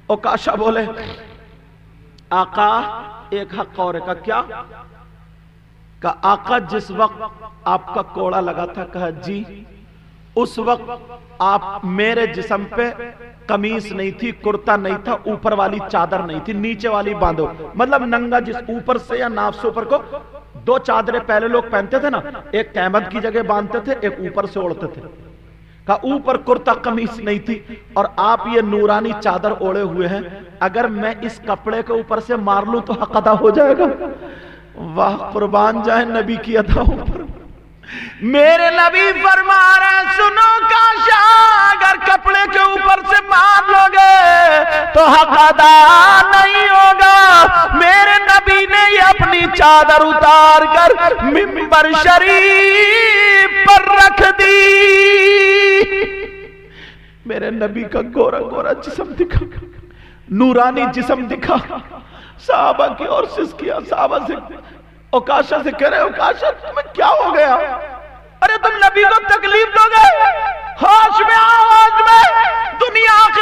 عکاشہ بولے آقا ایک حق اور ہے. کیا؟ کہ آقا جس وقت آپ کا کوڑا لگا تھا, کہا جی, اس وقت آپ میرے جسم پہ قمیص نہیں تھی, کرتا نہیں تھا, اوپر والی چادر نہیں تھی, نیچے والی باندھو, مطلب ننگا جس اوپر سے یا ناف سے اوپر کو. دو چادریں پہلے لوگ پہنتے تھے نا, ایک قیمت کی جگہ باندھتے تھے, ایک اوپر سے اوڑھتے تھے. کہا اوپر کرتا قمیص نہیں تھی, اور آپ یہ نورانی چادر اوڑے ہوئے ہیں, اگر میں اس کپڑے کے اوپر سے مار لوں تو حق ادا ہو جائے گا. واہ قربان جائیں نبی کی اداؤں پر. میرے نبی فرما رہے سنو عکاشہ, اگر کپڑے کے اوپر سے مار لو گے تو حق ادا نہیں ہوگا. میرے نبی نے یہ اپنی چادر اتار کر منبر شریف پر رکھ دی. میرے نبی کا گورا گورا جسم دکھا, نورانی جسم دکھا. صحابہ کی اور سسکیاں, صحابہ سے عکاشہ سے کہہ رہے عکاشہ تمہیں کیا ہو گیا, ارے تم نبی کو تکلیف دو گے, ہوش میں آواز میں, دنیا آخر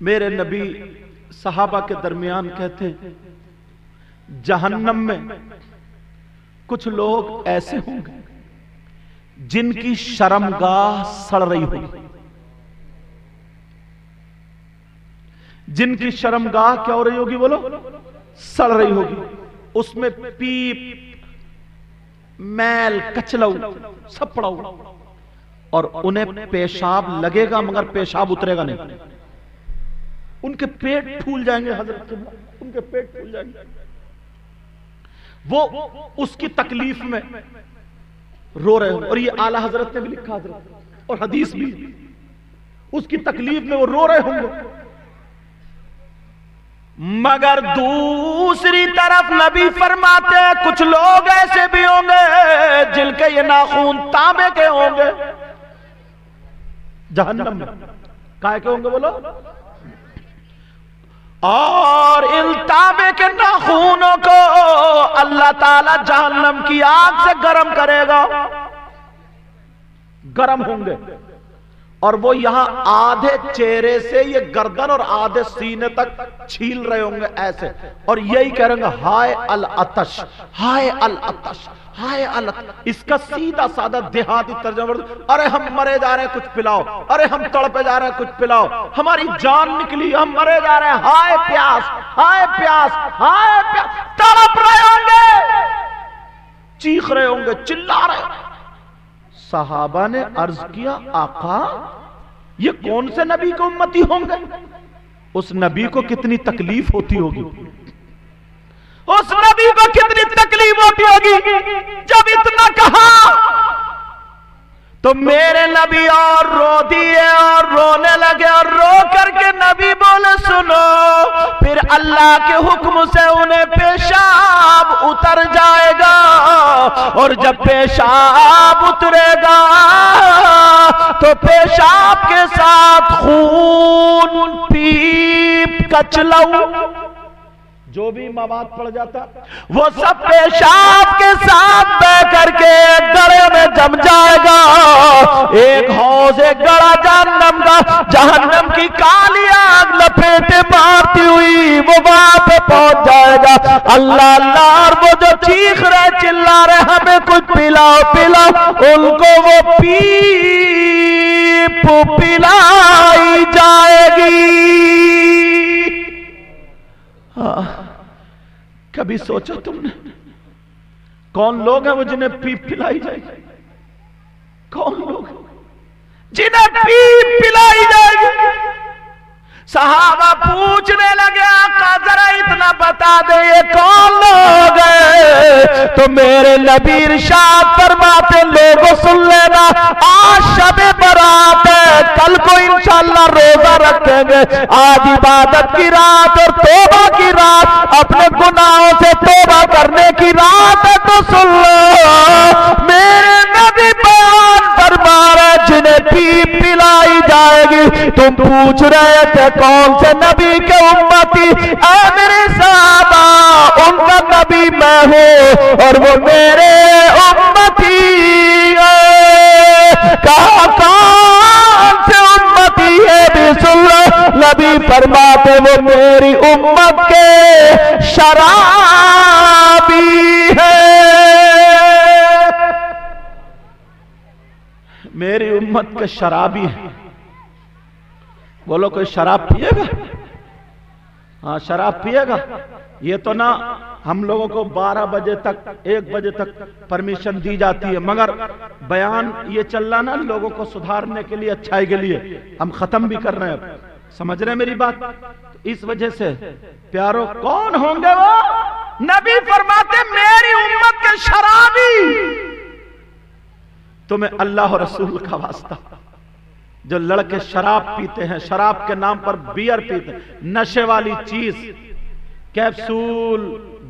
میرے نبی صحابہ کے درمیان کہتے ہیں جہنم میں کچھ لوگ ایسے ہوں گے جن کی شرمگاہ سڑ رہی ہوگی. جن کی شرمگاہ کیا ہو رہی ہوگی بولو؟ سڑ رہی ہوگی. اس میں پیپ میل کچلو سب پڑا ہوا اور انہیں پیشاب لگے گا مگر پیشاب اترے گا نہیں. ان کے پیٹ پھول جائیں گے حضرت، ان کے پیٹ پھول جائیں گے. وہ اس کی تکلیف میں رو رہے ہوں. اور یہ اعلیٰ حضرت نے بھی لکھا حضرت، اور حدیث بھی، اس کی تکلیف میں وہ رو رہے ہوں گے. مگر دوسری طرف نبی فرماتے ہیں کچھ لوگ ایسے بھی ہوں گے جن کے یہ ناخون تانبے کے ہوں گے جہنم میں. کائے کے ہوں گے بولو؟ اور ان تانبے کے ناخونوں کو اللہ تعالی جہنم کی آگ سے گرم کرے گا. گرم ہوں گے اور وہ یہاں آدھے چہرے سے یہ گردن اور آدھے سینے تک چھیل رہے ہوں گے ایسے، اور یہی کہہ رہے ہیں ہائے العطش ہائے العطش ہائے العطش. اس کا سیدھا سادہ دیہاتی ترجمہ، ارے ہم مرے جا رہے ہیں کچھ پلاؤ، ارے ہم تڑپے جا رہے ہیں کچھ پلاؤ، ہماری جان نکلی ہم مرے جا رہے ہیں، ہائے پیاس ہائے پیاس ہائے پیاس. تڑپ رہے ہوں گے، چیخ رہے ہوں گے، چلا رہے ہوں گے. صحابہ نے عرض کیا آقا یہ کون سے نبی کو امتی ہوں گے؟ اس نبی کو کتنی تکلیف ہوتی ہوگی، اس نبی کو کتنی تکلیف ہوتی ہوگی. جب اتنا کہا تو میرے نبی اور رو دیے اور رونے لگے، اور رو کر کے نبی بولے سنو، پھر اللہ کے حکم سے انہیں پیشاب اتر جائے گا، اور جب پیشاب اترے گا تو پیشاب کے ساتھ خون پیپ کچلو جو بھی مواد پڑ جاتا وہ سب پیشاب کے ساتھ بہ کر کے گڑے میں جم جائے گا. ایک حوض گڑا جہنم کا، جہنم کی کالی آگ لپیٹے مارتی ہوئی وہ وہاں پہ پہنچ جائے گا. اللہ اللہ، اور وہ جو چیخ رہے چلا رہے ہمیں کچھ پلاؤ پلاؤ، ان کو وہ پیپ پلائی جائے گی. کبھی سوچا تم نے کون لوگ ہیں وہ جنہیں پیپ پلائی جائے گی؟ کون لوگ جنہیں پیپ پلائی جائے گی؟ صحابہ پوچھنے لگے آقا ذرا اتنا بتا دے یہ کون لوگ ہیں؟ تو میرے نبی ارشاد فرماتے لوگوں سن لینا، آج شب برات ہے، کل کو انشاءاللہ روزہ رکھیں گے، آج عبادت کی رات اور توبہ کی رات، اپنے گناہوں سے توبہ کرنے کی رات ہے. تو سن لو میرے نبی بیان فرما رہے جنہیں پیپ پلائی جائے گی. تم پوچھ رہے تھے کون سے نبی کے امتی؟ اے میرے صحابہ ان کا نبی میں ہوں اور وہ میرے امتی ہے. کہا کون سے امتی ہے بھی سن لو. نبی فرماتے وہ میری امت کے شرابی ہے. میری امت کے شرابی ہے. بولو کوئی شراب پیے گا؟ ہاں شراب پیے گا. یہ تو نہ ہم لوگوں کو 12 بجے تک 1 بجے تک پرمیشن دی جاتی ہے، مگر بیان یہ چل رہا نا لوگوں کو سدھارنے کے لیے، اچھائی کے لیے، ہم ختم بھی کر رہے ہیں. سمجھ رہے ہیں میری بات؟ اس وجہ سے پیارو کون ہوں گے وہ؟ نبی فرماتے میری امت کے شرابی. تمہیں اللہ اور رسول کا واسطہ، جو لڑکے شراب پیتے ہیں، شراب کے نام پر بیئر پیتے ہیں، نشے والی چیز، کیپسول،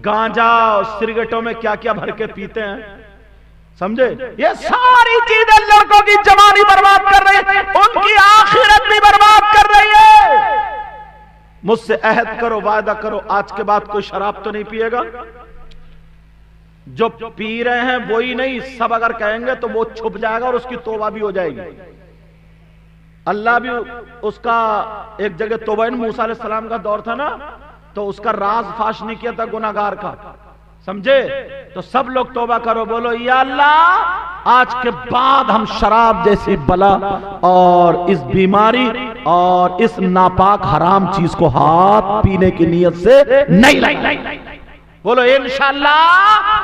گانجا، سگریٹوں میں کیا کیا بھر کے پیتے ہیں، سمجھے؟ یہ ساری چیزیں لڑکوں کی جوانی برباد کر رہی ہے، ان کی آخرت بھی برباد کر رہی ہے. مجھ سے عہد کرو، وعدہ کرو، آج کے بعد کوئی شراب تو نہیں پیے گا. جو پی رہے ہیں وہی نہیں، سب اگر کہیں گے تو وہ چھپ جائے گا اور اس کی توبہ بھی ہو جائے گی. اللہ بھی اس کا ایک جگہ توبہ موسیٰ علیہ السلام کا دور تھا نا، تو اس کا راز فاش نہیں کیا تھا گناہگار کا، سمجھے؟ تو سب لوگ توبہ کرو، بولو یا اللہ آج کے بعد ہم شراب جیسی بلا اور اس بیماری اور اس ناپاک حرام چیز کو ہاتھ پینے کی نیت سے نہیں لائیں، بولو انشاءاللہ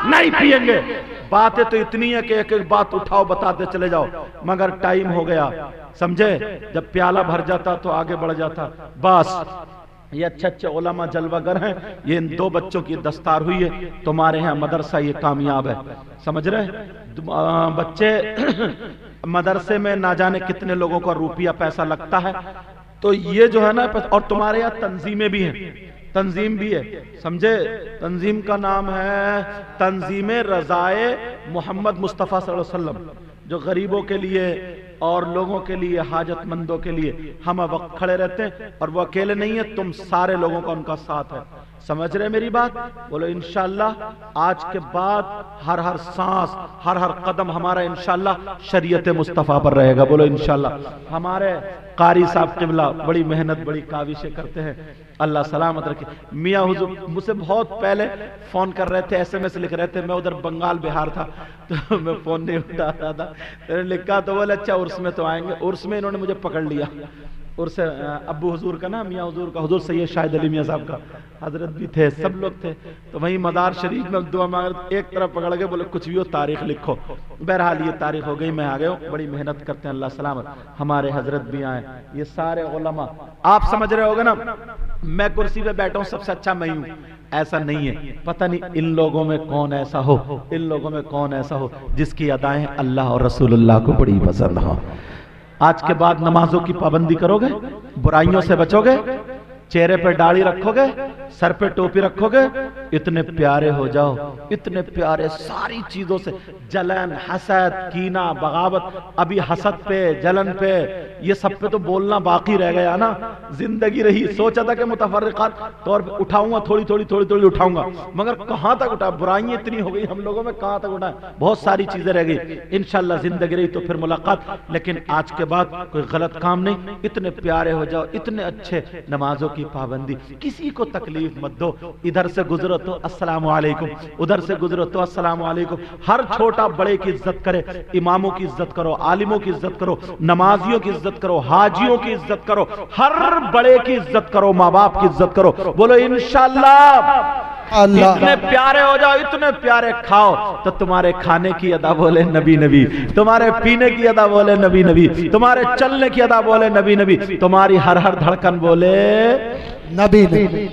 نہیں پیئیں گے۔ باتیں تو اتنی ہے کہ ایک ایک بات اٹھاؤ بتاتے چلے جاؤ، مگر ٹائم ہو گیا، سمجھے؟ جب پیالہ بھر جاتا تو آگے بڑھ جاتا۔ بس یہ اچھے اچھے علماء جلوہ گر ہیں، یہ ان دو بچوں کی دستار ہوئی ہے، تمہارے ہاں مدرسہ یہ کامیاب ہے، سمجھ رہے؟ بچے مدرسے میں نہ جانے کتنے لوگوں کا روپیہ پیسہ لگتا ہے، تو یہ جو ہے نا، اور تمہارے یہاں تنظیمیں بھی ہیں، تنظیم بھی ہے، سمجھے؟ تنظیم کا نام ہے تنظیم رضائے محمد مصطفیٰ صلی اللہ علیہ وسلم، جو غریبوں کے لیے اور لوگوں کے لیے، حاجت مندوں کے لیے ہم وقت کھڑے رہتے ہیں، اور وہ اکیلے نہیں ہیں، تم سارے لوگوں کا ان کا ساتھ ہے، سمجھ رہے میری بات؟ بولو انشاءاللہ آج کے بعد ہر ہر سانس، ہر ہر قدم ہمارا انشاءاللہ شریعت مصطفیٰ پر رہے گا، بولو انشاءاللہ۔ ہمارے قاری صاحب قبلہ بڑی محنت بڑی کاوشیں کرتے ہیں، اللہ سلامت رکھے۔ میاں حضور مجھ سے بہت پہلے فون کر رہے تھے، ایس ایم ایس لکھ رہے تھے، میں ادھر بنگال بہار تھا تو میں فون نہیں اٹھا رہا تھا، میں نے لکھا تو بولے اچھا عرس میں تو آئیں گے، عرس میں انہوں نے مجھے پکڑ لیا، عرس ابو حضور کا نا، میاں حضور کا، حضور سید شاہد علی میاں صاحب کا، حضرت بھی تھے، سب لوگ تھے، تو وہیں مدار شریف میں دعا مانگ، ایک طرف پکڑ کے بولے کچھ بھی ہو تاریخ لکھو، بہرحال یہ تاریخ ہو گئی، میں آ گیا ہوں، بڑی محنت کرتے ہیں، اللہ سلامت۔ ہمارے حضرت بھی آئے، یہ سارے علماء، آپ سمجھ رہے ہوگے نا میں کرسی پہ بیٹھا ہوں سب سے اچھا میں ہوں، ایسا نہیں ہے، پتہ نہیں ان لوگوں میں کون ایسا ہو، ان لوگوں میں کون ایسا ہو جس کی ادائیں اللہ اور رسول اللہ کو بڑی پسند ہو۔ آج کے بعد نمازوں کی پابندی کرو گے، برائیوں سے بچو گے، چہرے پہ داڑھی رکھو گے، سر پہ ٹوپی رکھو گے، اتنے پیارے ہو جاؤ، اتنے پیارے، ساری چیزوں سے، جلن، حسد، کینہ، بغاوت، ابھی حسد پہ، جلن پہ، یہ سب پہ تو بولنا باقی رہ گیا نا، زندگی رہی، سوچا تھا کہ متفرقات طور پہ اٹھاؤں گا، تھوڑی تھوڑی اٹھاؤں گا، مگر کہاں تک اٹھا، برائیاں اتنی ہو گئی ہم لوگوں میں، کہاں تک اٹھا، بہت ساری چیزیں رہ گئی، انشاءاللہ زندگی رہی تو پھر ملاقات، لیکن آج کے بعد کوئی غلط کام نہیں، اتنے پیارے ہو جاؤ، اتنے اچھے، نمازوں کی پابندی، کسی کو تکلیف مت دو، ادھر سے گزرو تو السلام علیکم، ادھر سے گزرو تو السلام علیکم، ہر چھوٹا بڑے کی عزت کرے، اماموں کی عزت کرو، عالموں کی عزت کرو، نمازیوں کی عزت کرو، حاجیوں کی عزت کرو، ہر بڑے کی عزت کرو، ماں باپ کی عزت کرو، بولو انشاءاللہ اتنے پیارے ہو جاؤ، اتنے پیارے کھاؤ تو تمہارے کھانے کی ادا بولے نبی نبی، تمہارے پینے کی ادا بولے نبی نبی، تمہارے چلنے کی ادا بولے نبی نبی، تمہاری ہر ہر دھڑکن بولے نبی نبی۔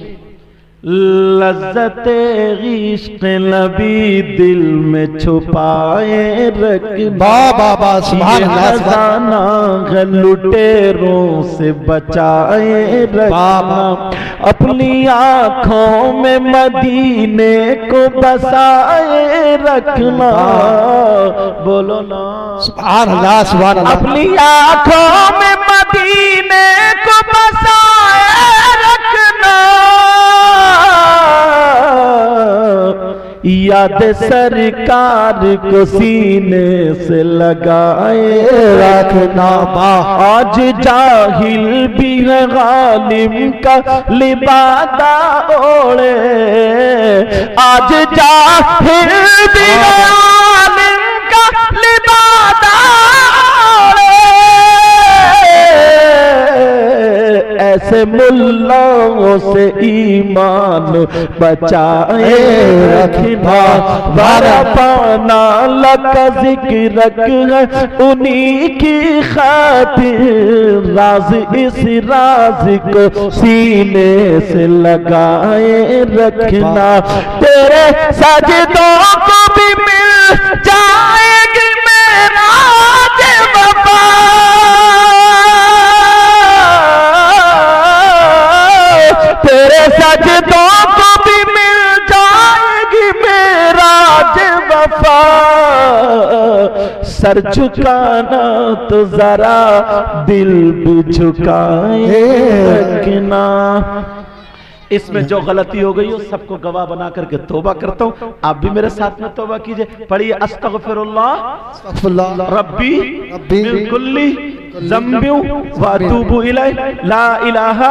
لذت عشق نبی دل میں چھپائے رکھ، بابا سبحان اللہ، لٹیروں سے بچائے رکھنا، اپنی آنکھوں میں مدینے کو بسائے رکھنا، بولو نا سبحان اللہ سبحان اللہ، اپنی آنکھوں میں مدینے کو بسائے رکھنا، یاد سرکار کو سینے سے لگائے رکھنا، آج جاہل بھی ہے غالم کا لبادہ اوڑے، آج جاہل بھی ہے غالم کا لبادہ اوڑے، ایسے ملاؤں سے ایمان بچائے رکھنا، ورفعنا لک ذکرک ہے انہی کی خاطر، راز اس راز کو سینے سے لگائے رکھنا، تیرے سجدوں کو بھی مل جائے گی معراج وفا، تیرے سجدوں کو بھی مل جائے گی معراج وفا، سر جھکانا تو ذرا دل بھی جھکائے رکھنا۔ اس میں جو غلطی ہو گئی ہو سب کو گواہ بنا کر کے توبہ کرتا ہوں، آپ بھی میرے ساتھ میں توبہ کیجئے، پڑھیے استغفر اللہ ربی من کل ذنبی و اتوب الیہ لا الہ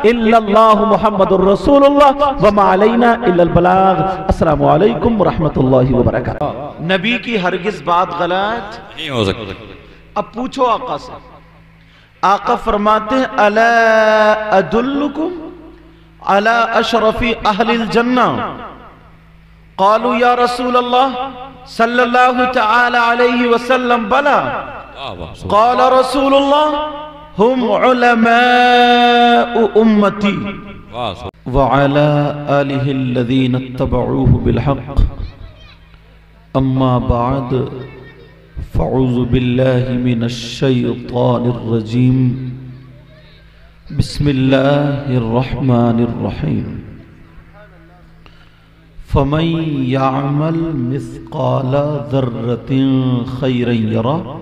الا اللہ محمد الرسول اللہ وما علینا الا البلاغ السلام علیکم ورحمۃ اللہ وبرکاتہ۔ نبی کی ہرگز بات غلط نہیں ہو سکتا۔ اب پوچھو آقا سے، آقا فرماتے ہیں الا ادلکم علی اشرف اہل الجنہ، قالوا یا رسول اللہ صلی اللہ تعالی علیہ وسلم بلا، قال رسول اللہ ہم علماء امتی وعلى آلہ الذین اتبعوه بالحق، اما بعد فاعوذ باللہ من الشیطان الرجیم، بسم اللہ الرحمن الرحیم، فمن يعمل مثقال ذرة خيرا يره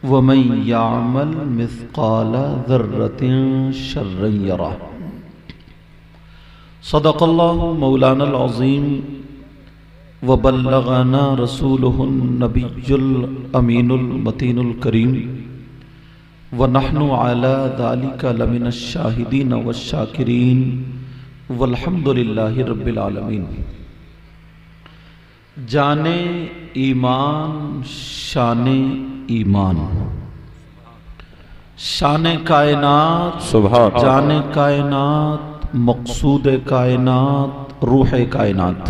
ومن يعمل مثقال ذرة شرا يره۔ صدق الله مولانا العظيم وبلغنا رسوله النبي الأمين المتين الكريم ونحن على ذلك لمن الشاهدين والشاكرين والحمد للہ رب العالمین۔ جانے ایمان شان ایمان، شان کائنات سبحان جان کائنات مقصود کائنات روح کائنات،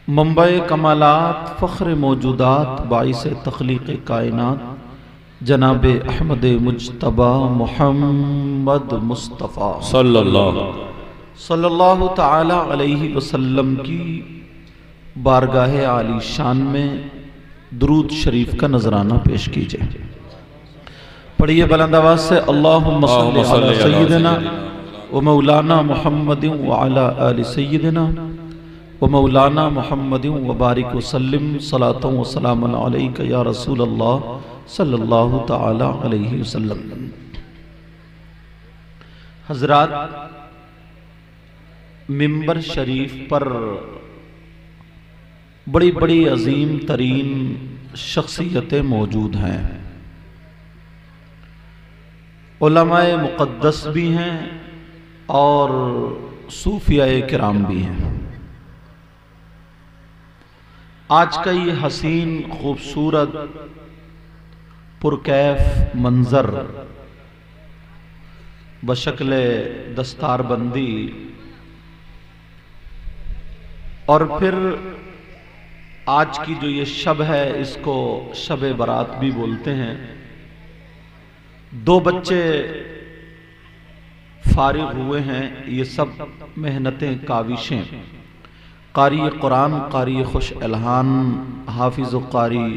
منبع کمالات فخر موجودات باعث تخلیق کائنات جناب احمد مجتبی محمد مصطفیٰ صلی اللہ تعالی علیہ وسلم کی بارگاہ عالی شان میں درود شریف کا نذرانہ پیش کیجئے۔ پڑھیے بلند آواز سے اللہم صلی علی سیدنا و مولانا محمد وعلی آل سیدنا و مولانا محمد وبارک وسلم صلاۃ و سلام علیک یا رسول اللہ صلی اللہ تعالی علیہ وسلم۔ حضرات، منبر شریف پر بڑی بڑی عظیم ترین شخصیتیں موجود ہیں، علماء مقدس بھی ہیں اور صوفیاء کرام بھی ہیں۔ آج کا یہ حسین خوبصورت پرکیف منظر بشکل دستار بندی اور پھر آج کی جو یہ شب ہے اس کو شب برات بھی بولتے ہیں، دو بچے فارغ ہوئے ہیں، یہ سب محنتیں کاوشیں، قاری قرآن قاری خوش الہان حافظ و قاری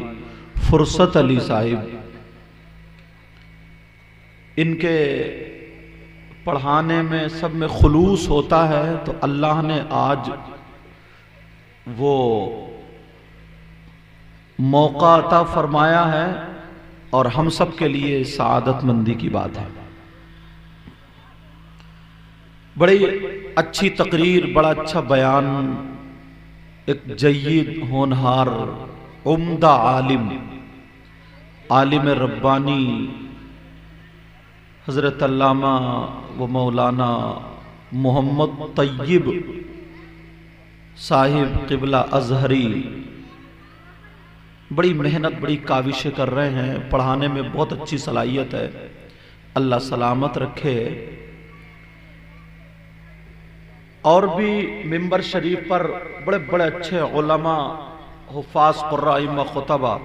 فرصت علی صاحب، ان کے پڑھانے میں سب میں خلوص ہوتا ہے، تو اللہ نے آج وہ موقع عطا فرمایا ہے اور ہم سب کے لیے سعادت مندی کی بات ہے۔ بڑی اچھی تقریر، بڑا اچھا بیان، ایک جید ہونہار عمدہ عالم ربانی حضرت علامہ و مولانا محمد طیب صاحب قبلہ ازہری بڑی محنت بڑی کاوشیں کر رہے ہیں، پڑھانے میں بہت اچھی صلاحیت ہے، اللہ سلامت رکھے۔ اور بھی منبر شریف پر بڑے بڑے اچھے علماء حفاظ قراء ائمہ خطبہ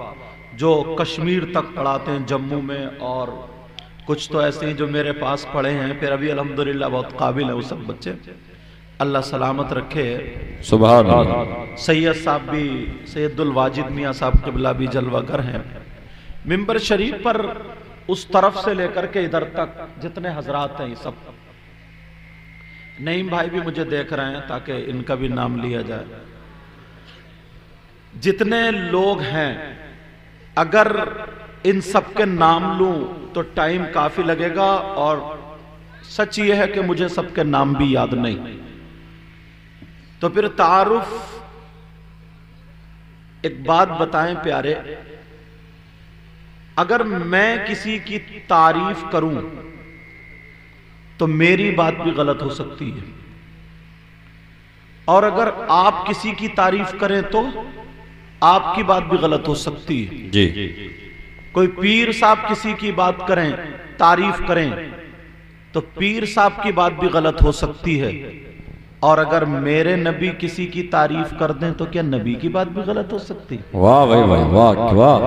جو کشمیر تک پڑھاتے ہیں، جموں میں، اور کچھ تو ایسے ہیں جو میرے پاس پڑھے ہیں، پھر ابھی الحمدللہ بہت قابل ہیں وہ سب بچے، اللہ سلامت رکھے۔ سبحان اللہ۔ سید صاحب بھی، سید الواجد میاں صاحب قبلہ بھی جلوہ گر ہیں۔ منبر شریف پر اس طرف سے لے کر کے ادھر تک جتنے حضرات ہیں، یہ سب نعیم بھائی بھی مجھے دیکھ رہے ہیں تاکہ ان کا بھی نام لیا جائے، جتنے لوگ ہیں اگر ان سب کے نام لوں تو ٹائم کافی لگے گا، اور سچ یہ ہے کہ مجھے سب کے نام بھی یاد نہیں، تو پھر تعارف ایک بات بتائیں پیارے، اگر میں کسی کی تعریف کروں تو میری بات بھی غلط ہو سکتی ہے، اور اگر آپ کسی کی تعریف کریں تو آپ کی بات بھی غلط ہو سکتی ہے۔ جی کوئی پیر صاحب کسی کی بات کریں، تعریف کریں، تو پیر صاحب کی بات بھی غلط ہو سکتی ہے، اور اگر میرے نبی کسی کی تعریف کر دیں تو کیا نبی کی بات بھی غلط ہو سکتی ہے؟ واہ بھائی واہ واہ واہ